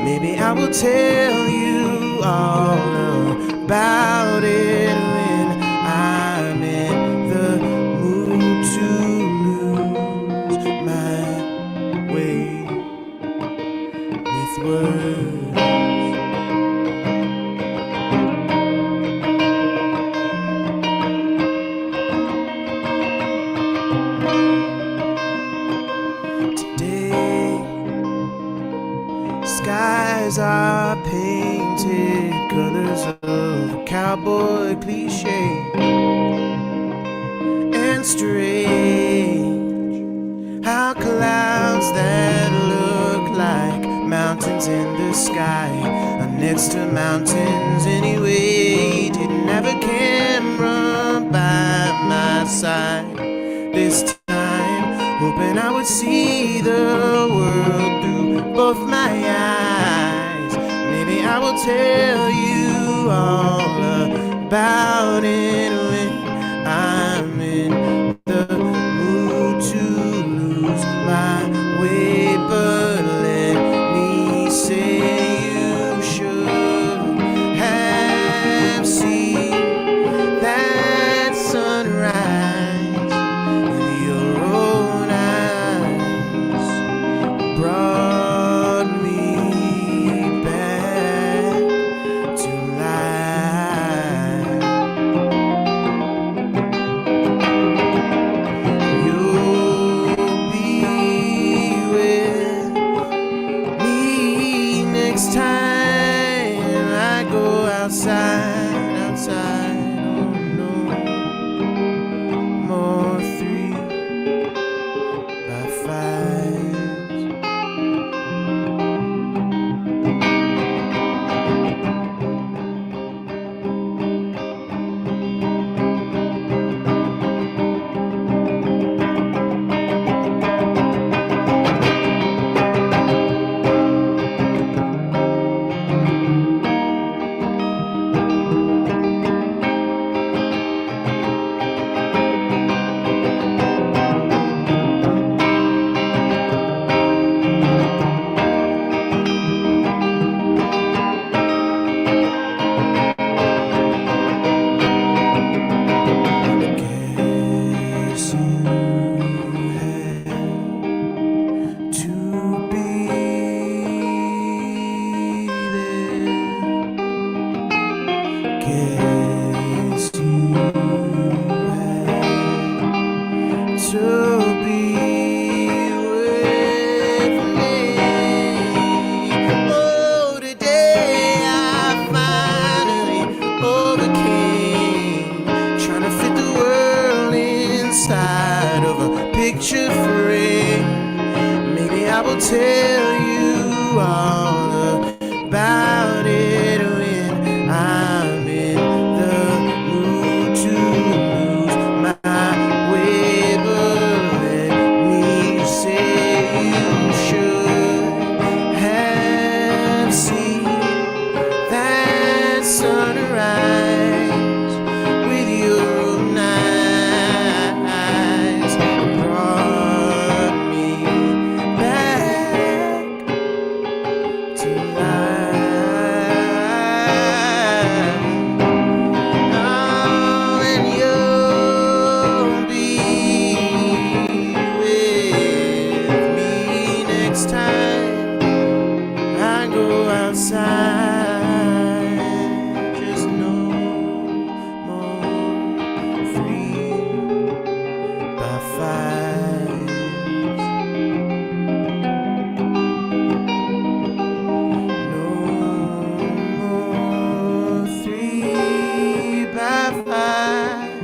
Maybe I will tell you all about it when I'm in the mood to lose my way with words. cowboy cliche. And strange how clouds that look like mountains in the sky are next to mountains anyway. Didn't have a camera by my side this time, hoping I would see the world through both my eyes. Maybe I will tell you all about it when I'm in the mood to lose my way. But let me say you should have seen that sunrise with your own eyes. Brought me back to life. You'll be with me next time I go outside. Oh no, more 3x5s. Guess you had to be there. Guess you had to be with me. Oh, today I finally overcame trying to fit the world inside of a picture frame. Maybe I will tell you all about it when I'm in the mood to lose my way. But let me say you should have seen that sunrise with your own eyes. Brought me back to life. Oh, and you'll be with me next time I go outside. Just no more 3x5s. No more 3x5s.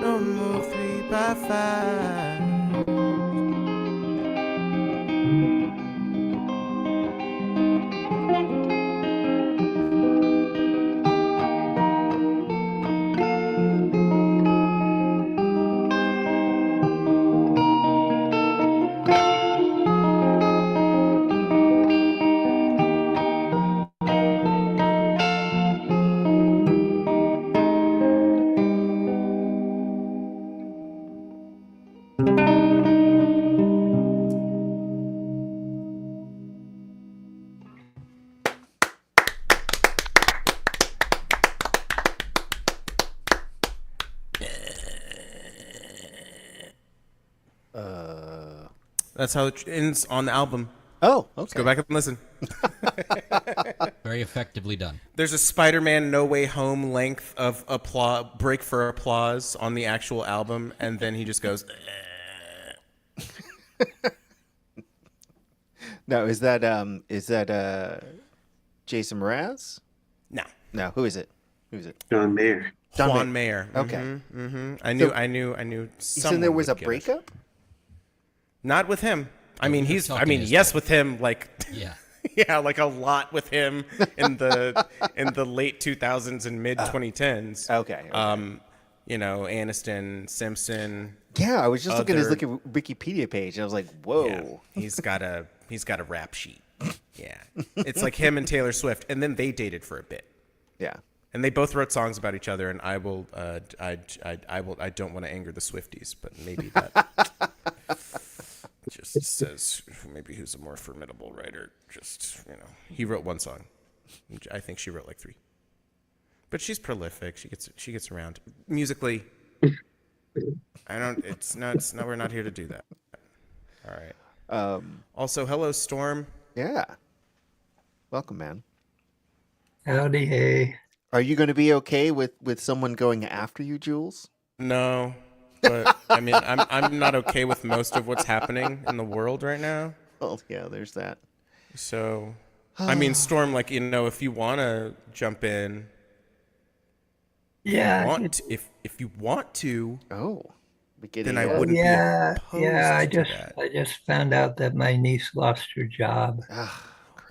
No more 3x5s. That's how it ends on the album. Oh, Let's okay. go back and listen. Very effectively done. There's a Spider-Man No Way Home length of break for applause on the actual album, and then he just goes. No, is that Jason Mraz? No. No, who is it? Who is it? John Mayer. John Juan Mayer. Okay. I knew. So there was a breakup? Not with him. I mean, you're talking his yes, name. with him. Like, Yeah. yeah, like a lot with him in the late 2000s and mid 2010s. Okay. You know, Aniston, Simpson. Yeah, I was just looking at his other- Wikipedia page. And I was like, whoa. Yeah, he's got a rap sheet. Yeah, it's like him and Taylor Swift, and then they dated for a bit. Yeah. And they both wrote songs about each other, and I don't want to anger the Swifties, but maybe that just says maybe who's a more formidable writer. Just, you know, he wrote one song. I think she wrote like 3. But she's prolific. She gets around musically. It's not. We're not here to do that. All right. Also, hello, Storm. Yeah. Welcome, man. Howdy, hey. Are you going to be okay with someone going after you, Jules? No, but I mean, I'm not okay with most of what's happening in the world right now. Oh yeah, there's that. So, I mean, Storm, like, you know, if you want to jump in, Yeah. if you want to, then I wouldn't be opposed I just found out that my niece lost her job.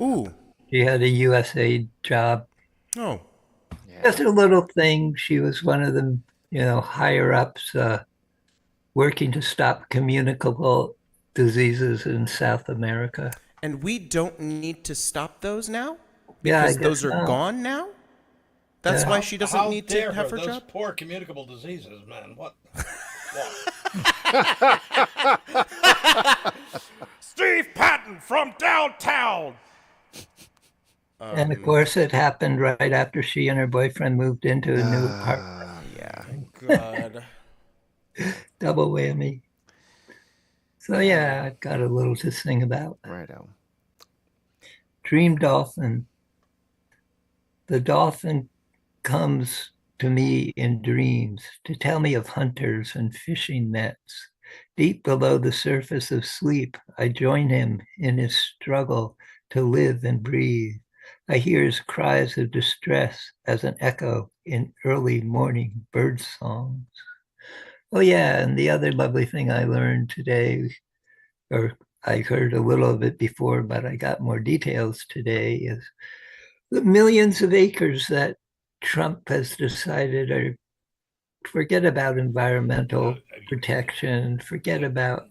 Ooh. She had a USAID job. Oh. Just a little thing. She was one of the, higher ups working to stop communicable diseases in South America. And we don't need to stop those now? Yeah, I Because guess those are not. gone now? That's why she doesn't How need to dare have her those job? poor communicable diseases, man. What? Steve Patton from downtown. And of course, it happened right after she and her boyfriend moved into a new apartment. Yeah. God. Double whammy. So yeah, I've got a little to sing about. Right on. Dream Dolphin. The dolphin comes to me in dreams to tell me of hunters and fishing nets. Deep below the surface of sleep, I join him in his struggle to live and breathe. I hear his cries of distress as an echo in early morning bird songs. Oh yeah, and the other lovely thing I learned today, or I heard a little of it before, but I got more details today, is the millions of acres that Trump has decided are, forget about environmental protection, forget about,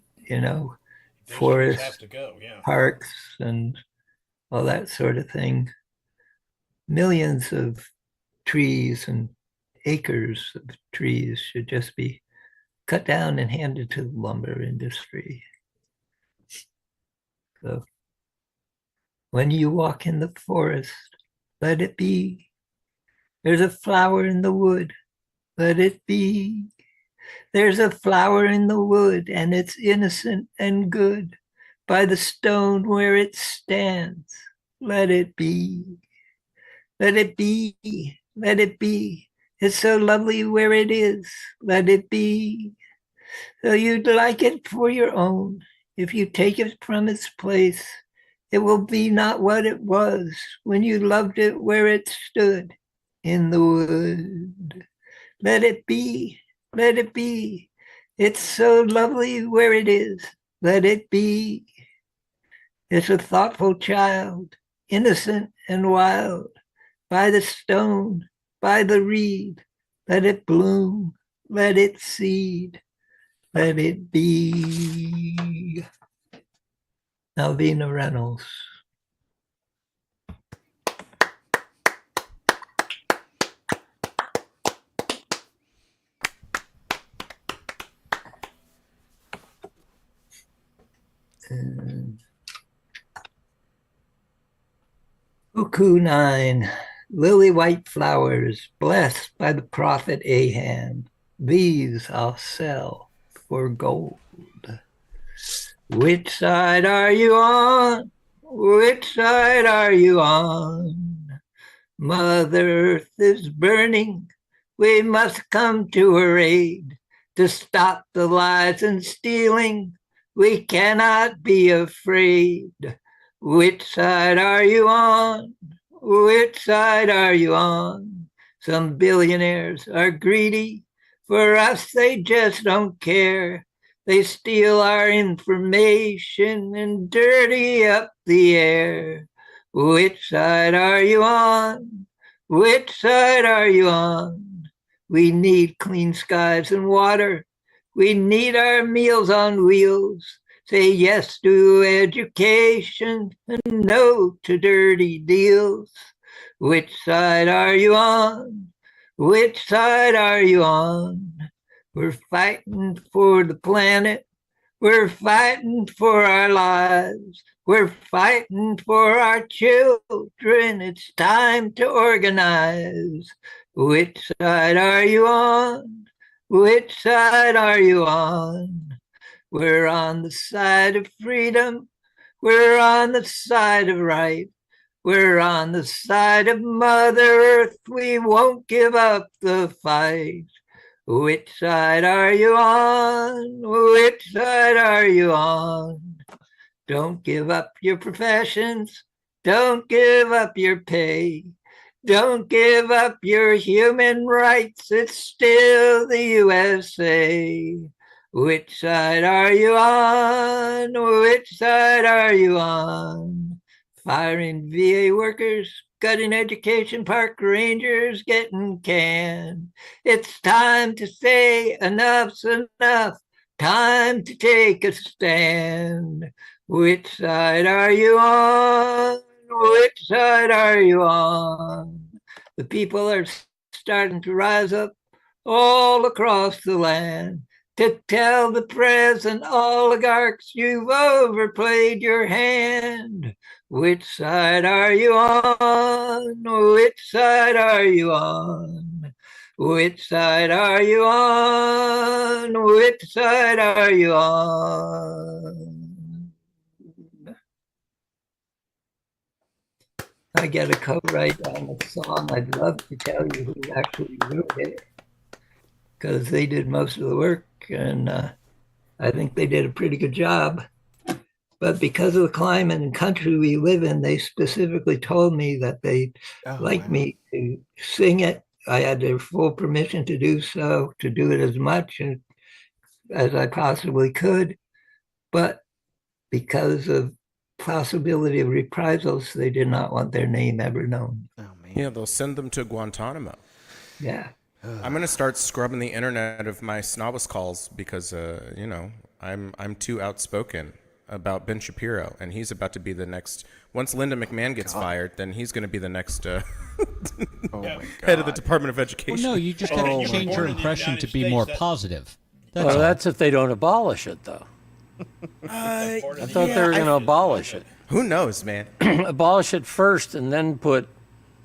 forests, has to go, yeah. parks, and all that sort of thing. Millions of trees and acres of trees should just be cut down and handed to the lumber industry. So when you walk in the forest, let it be. There's a flower in the wood, let it be. There's a flower in the wood, and it's innocent and good. By the stone where it stands, let it be. Let it be, let it be. It's so lovely where it is, let it be. So you'd like it for your own. If you take it from its place, it will be not what it was when you loved it where it stood in the wood. Let it be, let it be. It's so lovely where it is, let it be. It's a thoughtful child, innocent and wild. By the stone, by the reed, let it bloom, let it seed, let it be. Alvina Reynolds. Uku 9, lily white flowers, blessed by the prophet Ahab. These I'll sell for gold. Which side are you on? Which side are you on? Mother Earth is burning. We must come to her aid to stop the lies and stealing. We cannot be afraid. Which side are you on? Which side are you on? Some billionaires are greedy. For us, they just don't care. They steal our information and dirty up the air. Which side are you on? Which side are you on? We need clean skies and water. We need our meals on wheels. Say yes to education and no to dirty deals. Which side are you on? Which side are you on? We're fighting for the planet. We're fighting for our lives. We're fighting for our children. It's time to organize. Which side are you on? Which side are you on? We're on the side of freedom. We're on the side of right. We're on the side of Mother Earth. We won't give up the fight. Which side are you on? Which side are you on? Don't give up your professions. Don't give up your pay. Don't give up your human rights. It's still the USA. Which side are you on? Which side are you on? Firing VA workers, cutting education, park rangers getting canned. It's time to say enough's enough. Time to take a stand. Which side are you on? Which side are you on? The people are starting to rise up all across the land to tell the present oligarchs you've overplayed your hand. Which side are you on? Which side are you on? Which side are you on? Which side are you on? I get a co-write on the song. I'd love to tell you who actually wrote it because they did most of the work, and I think they did a pretty good job. But because of the climate and country we live in, they specifically told me that they'd like me to sing it. I had their full permission to do so, to do it as much as I possibly could. But because of possibility of reprisals, they did not want their name ever known. Yeah, they'll send them to Guantanamo. Yeah. I'm gonna start scrubbing the internet of my Snobus calls because I'm too outspoken about Ben Shapiro, and he's about to be the next. Once Linda McMahon gets fired, then he's going to be the next head of the Department of Education. Well, no, you just have to change your impression to be more positive. That's if they don't abolish it, though. I thought they were going to abolish it. Who knows, man? Abolish it first, and then put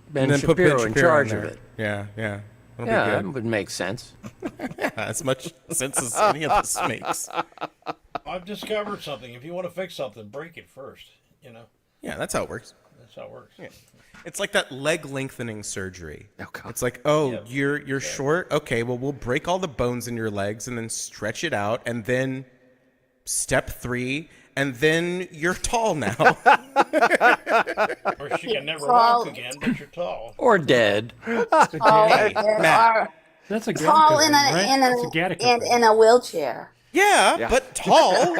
Ben Shapiro in charge of it. Yeah. That'll yeah, be good. that would make sense. Yeah, as much sense as any of this makes. I've discovered something. If you want to fix something, break it first. Yeah, that's how it works. That's how it works. Yeah. It's like that leg lengthening surgery. Oh, God. It's like, you're short. Okay, well, we'll break all the bones in your legs and then stretch it out, and then step 3, and then you're tall now. Or she can never walk again, but you're tall. Or dead. Matt. That's a tall in a wheelchair. Yeah, but tall.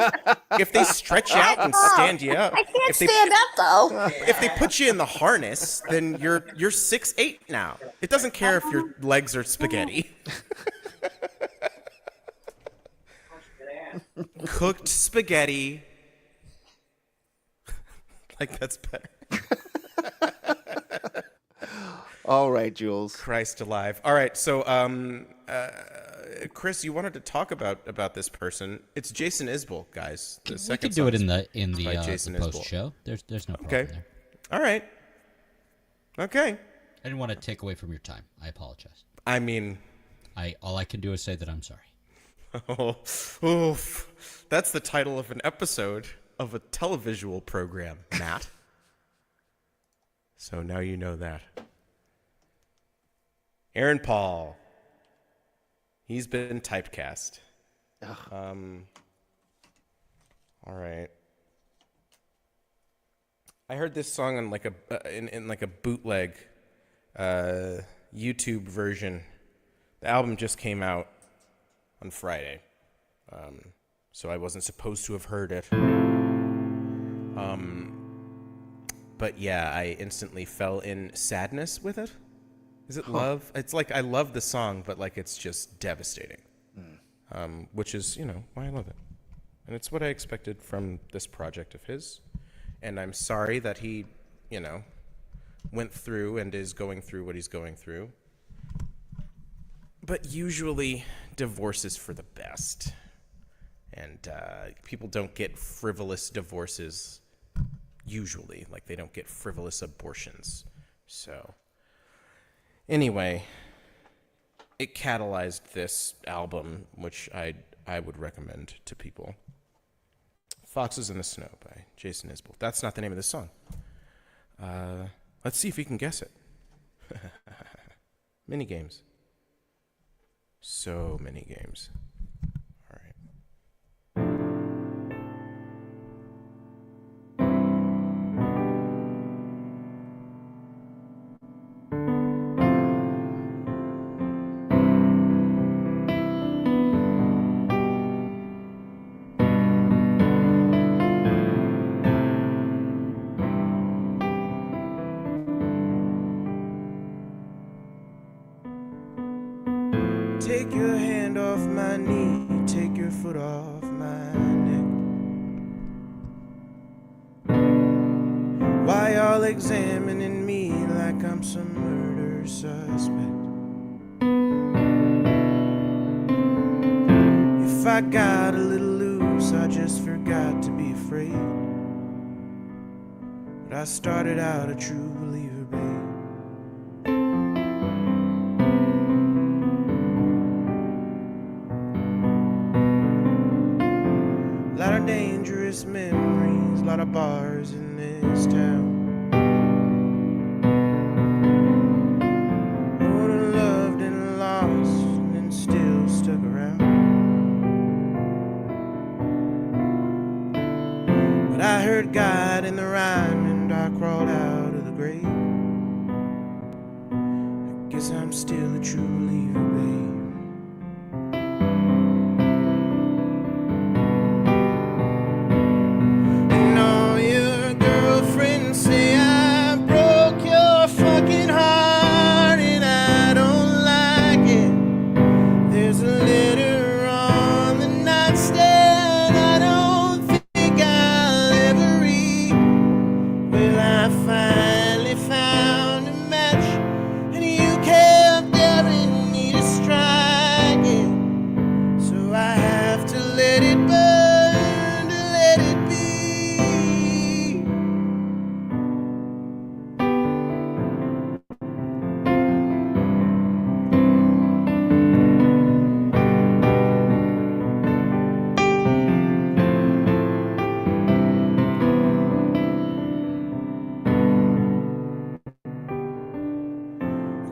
If they stretch you out and stand you up. I can't stand up though. If they put you in the harness, then you're 6'8" now. It doesn't care if your legs are spaghetti. Cooked spaghetti. Like that's better. All right, Jules. Christ alive. All right, so Chris, you wanted to talk about this person. It's Jason Isbell, guys. The We could do it in the post show. There's no problem there. All right. Okay. I didn't want to take away from your time. I apologize. I mean, all I can do is say that I'm sorry. Oh, oof. That's the title of an episode of a televisual program, Matt. So now you know that. Aaron Paul. He's been typecast. All right. I heard this song on like in like a bootleg YouTube version. The album just came out on Friday, so I wasn't supposed to have heard it. But yeah, I instantly fell in sadness with it. Is it love? It's like I love the song, but like it's just devastating. Which is, why I love it. And it's what I expected from this project of his. And I'm sorry that he, went through and is going through what he's going through. But usually, divorce is for the best. And people don't get frivolous divorces, usually. Like, they don't get frivolous abortions. So, anyway, it catalyzed this album, which I would recommend to people. Foxes in the Snow by Jason Isbell. That's not the name of the song. Let's see if you can guess it. Mini games. So many games. All right. Take your hand off my knee, take your foot off my neck. Why y'all examining me like I'm some murder suspect? If I got a little loose, I just forgot to be afraid. But I started out a true believer, babe. Dangerous memories, a lot of bars in this town. Oh, I loved and lost and then still stuck around. But I heard God in the rhyme and I crawled out of the grave. I guess I'm still a true believer, babe.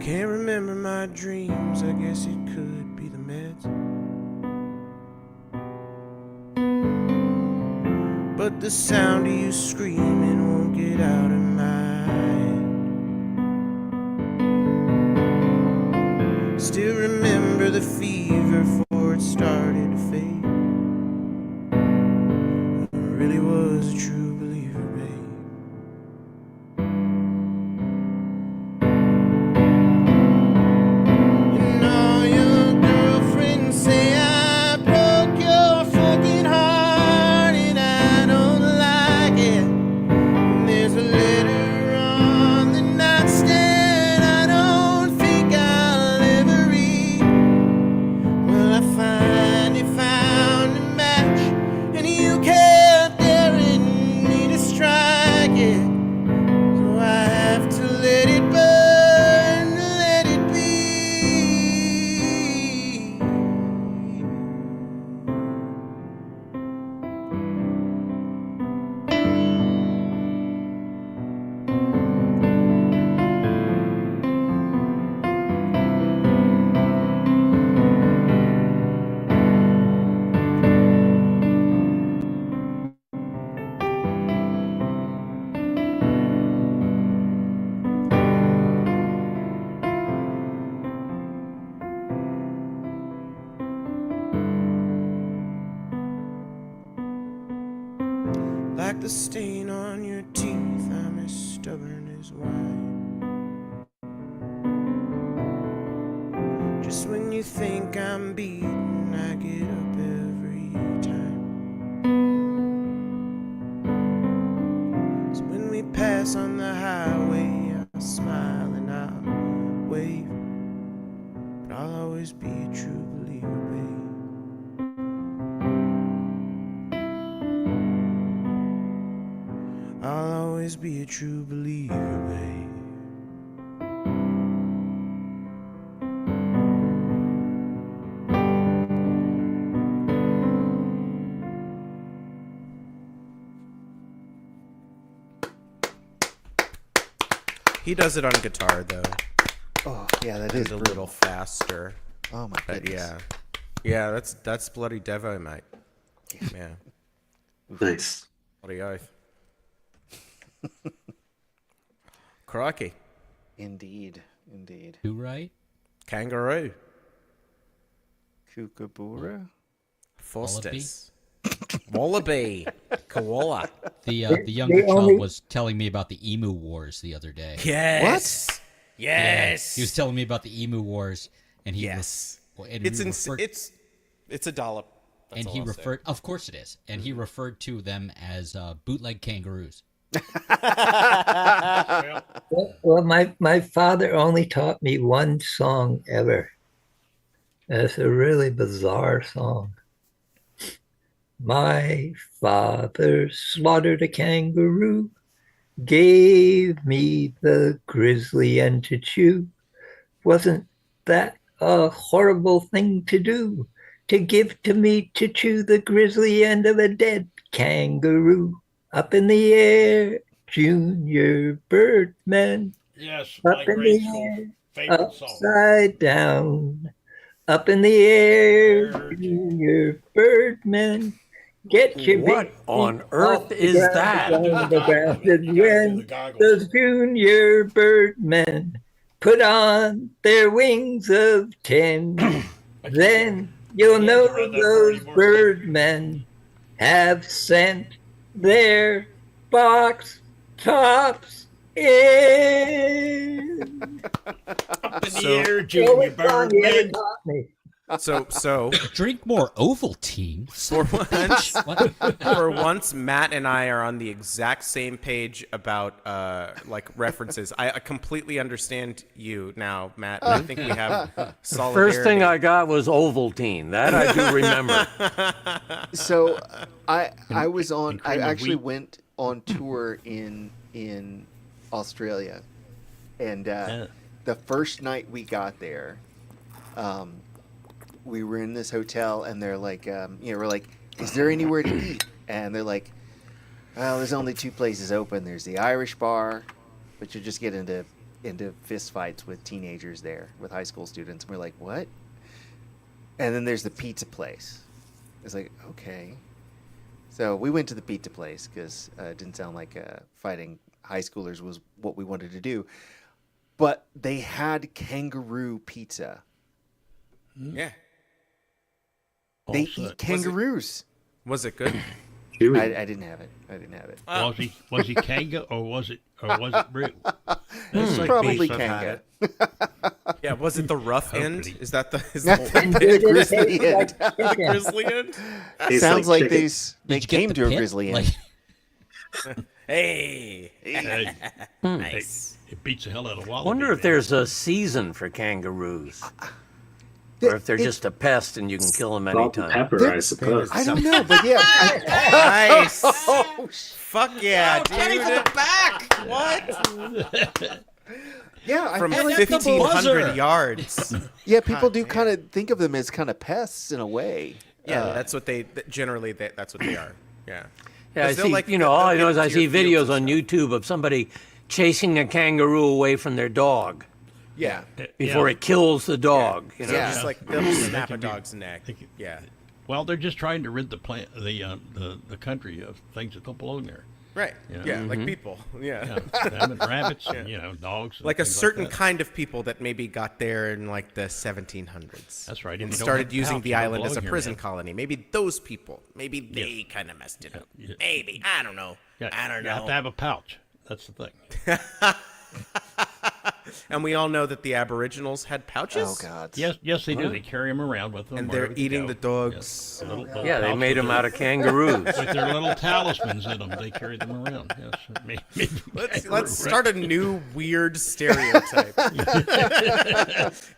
Can't remember my dreams, I guess it could be the meds. But the sound of you screaming won't get out of my head. Still remember the fever before it started to fade. I really was a true believer, babe. Like the stain on your teeth, I'm as stubborn as wine. Just when you think I'm beaten, I get up every time. So when we pass on the highway, I'll smile and I'll wave. But I'll always be a true believer, babe. I'll always be a true believer, babe. He does it on guitar though. Oh yeah, that and is a brutal. little faster. Oh my But goodness. yeah, that's bloody Devo, mate. Yeah, Nice. bloody oath. Crikey, Indeed, indeed. Who right? kangaroo, Kookaburra? Faustus, wallaby, koala. The younger child was telling me about the emu wars the other day. Yes. What? Yes. Yeah. He was telling me about the emu wars, and he Yes. and It's he ins- it's a dollop. That's and all he I'll say. referred, of course it is, and he referred to them as bootleg kangaroos. Well, my father only taught me one song ever. It's a really bizarre song. My father slaughtered a kangaroo, gave me the grizzly end to chew. Wasn't that a horrible thing to do? To give to me to chew the grizzly end of a dead kangaroo? Up in the air, Junior Birdman. Yes, Up my in grade the school air, favorite song. upside down. Up in the air, Junior Birdman. Get your What big on feet earth off the is ground, that? down the ground. And when the Junior Birdmen put on their wings of 10, then you'll know those birdmen have sent their box tops in. Up in So- the air, Junior Birdman. So drink more Ovaltine. For once, Matt and I are on the exact same page about like references. I completely understand you now, Matt. And I think we have solidarity. First thing I got was Ovaltine. That I do remember. So I was on. I cream of actually wheat. went on tour in Australia, and the first night we got there, we were in this hotel, and they're like, we're like, is there anywhere to eat? And they're like, well, there's only two places open. There's the Irish bar, but you just get into fist fights with teenagers there, with high school students. And we're like, what? And then there's the pizza place. It's like, okay. So we went to the pizza place because it didn't sound like fighting high schoolers was what we wanted to do. But they had kangaroo pizza. Yeah. They eat kangaroos. Was it good? I didn't have it. I didn't have it. Was he kanga or was it real? It's probably kanga. Yeah, was it the rough end? Is that the The grizzly end. The grizzly end? Sounds like chicken. they Did you get came the to a pit? grizzly end. Hey. Hey. Nice. It beats the hell out of I wallaby. wonder if there's a season for kangaroos. Or if they're just a pest and you can kill them Salt and anytime. pepper, I suppose. I don't know, but yeah. Nice. Oh, Fuck yeah, Oh, Kenny dude. from the back. What? yeah, I From feel like 1,500 yards. yeah, people do kind of think of them as kind of pests in a way. Yeah, that's what they generally. That's what they are. Yeah. Yeah, I 'Cause they'll, see. like, All I they'll know is get I into see your fields videos on YouTube of somebody chasing a kangaroo away from their dog Yeah. before it kills the dog. You know? Yeah. Just like they'll just They snap a can be- dog's neck. Yeah. Well, they're just trying to rid the country of things that don't belong there. Right. You know? Yeah, like people. Yeah. Them and rabbits and, dogs. And Like a things certain that. kind of people that maybe got there in like the 1700s. That's right. And If you don't started have using pouch, the you don't island as a belong here, prison man. colony. Maybe those people. Maybe they kind of messed it up. Maybe. I don't know. I don't You have know. to have a pouch. That's the thing. And we all know that the Aboriginals had pouches. Oh God. Yes, they do. They carry them around with them. And they're wherever they eating go. the dogs. Yes. Little Yeah, they pouch made with them out of kangaroos. With their little talismans in them, they carry them around. Yes, maybe Let's start a new weird stereotype.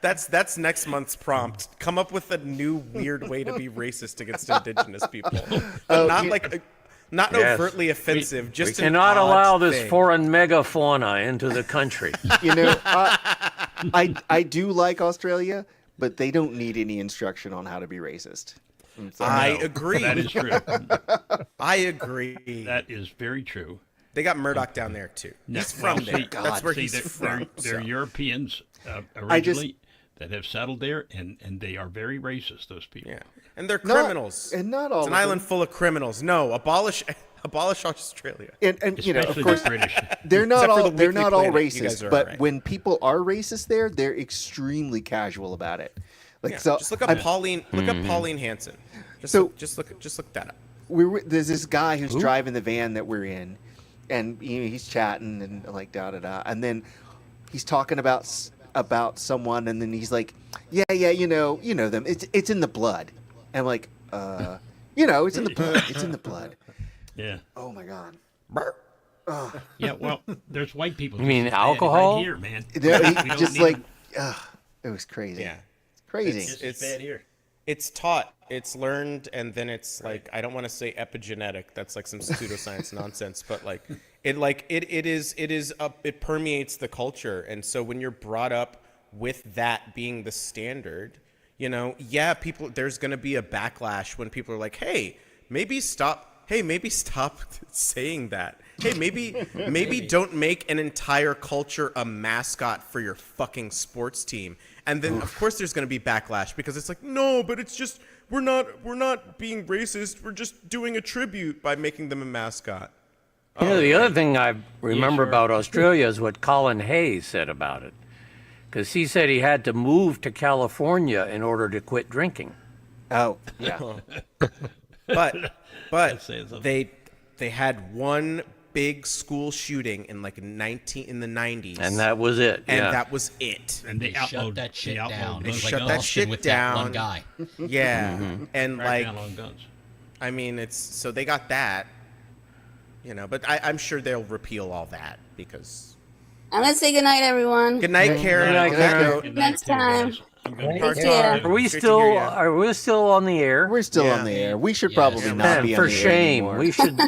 That's next month's prompt. Come up with a new weird way to be racist against indigenous people, but not like not Yes. overtly offensive. We Just an cannot odd allow this thing. foreign megafauna into the country. I do like Australia, but they don't need any instruction on how to be racist. I agree. That is true. I agree. That is very true. They got Murdoch down there too. He's from there. That's where he's from. They're so. Europeans originally that have settled there, and they are very racist. Those people. Yeah, and they're criminals. And not all. It's an island full of criminals. No, abolish Australia. And of Especially course, the British. they're not Except for all the they're Weekly not all Planet. You guys racist. are But alright. when people are racist there, they're extremely casual about it. Like Yeah, so, just look up Pauline. Look up Pauline Hanson. Just look that up. There's this guy who's driving the van that we're in, and he's chatting and like da da da, and then he's talking about someone, and then he's like, yeah, you know them. It's in the blood. And I'm like, it's in the blood. It's in the blood. Yeah. Oh my God. Yeah. Well, there's white people. You mean just as bad alcohol? Right here, man. He We don't just need like, them. it was crazy. Yeah, Crazy. It's bad here. It's taught, it's learned, and then it's like I don't want to say epigenetic. That's like some pseudoscience nonsense, but like it permeates the culture, and so when you're brought up with that being the standard, people there's gonna be a backlash when people are like, hey, maybe stop saying that. Hey, maybe don't make an entire culture a mascot for your fucking sports team. And then of course there's going to be backlash because it's like, no, but it's just we're not being racist. We're just doing a tribute by making them a mascot. The other thing I remember about Australia is what Colin Hayes said about it. Because he said he had to move to California in order to quit drinking. Oh, yeah. But saying something. they had one big school shooting in like in the 90s. And that was it. And yeah. that was it. And They shut that shit down. They It was shut like that Austin shit with down. that one guy. Yeah. And Crack like down on guns. I mean, so they got that, but I'm sure they'll repeal all that because. I'm gonna say goodnight, everyone. Good night, Karen. Good night, On that Karen. note, Good night, Next too, time. guys. I'm gonna Right. go. Yeah. Are we Great to still? hear ya. Are we still on the air? We're still Yeah. on the air. We should Yes. probably Yeah, not Man, be for on the air shame. anymore.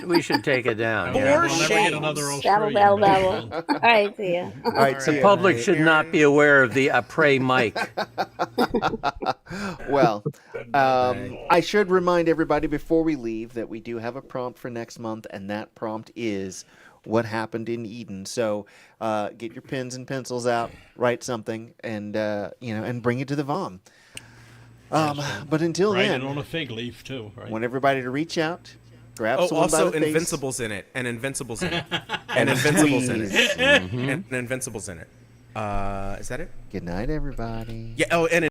We should take it down. For yeah. We'll never get another Babble, Australian. babble, man. babble. All right, see ya. All right, see The ya. public should not be aware of the Prey mic. Well, I should remind everybody before we leave that we do have a prompt for next month, and that prompt is what happened in Eden. So get your pens and pencils out, write something, and and bring it to the VOM. But until Write then, it on a fig leaf too. Right. I want everybody to reach out, grab Oh, someone by also the face. Invincible's in it, and Invincible's in it, and Invincible's in it, and Invincible's in it. Is that it? Good night, everybody. Yeah. Oh, and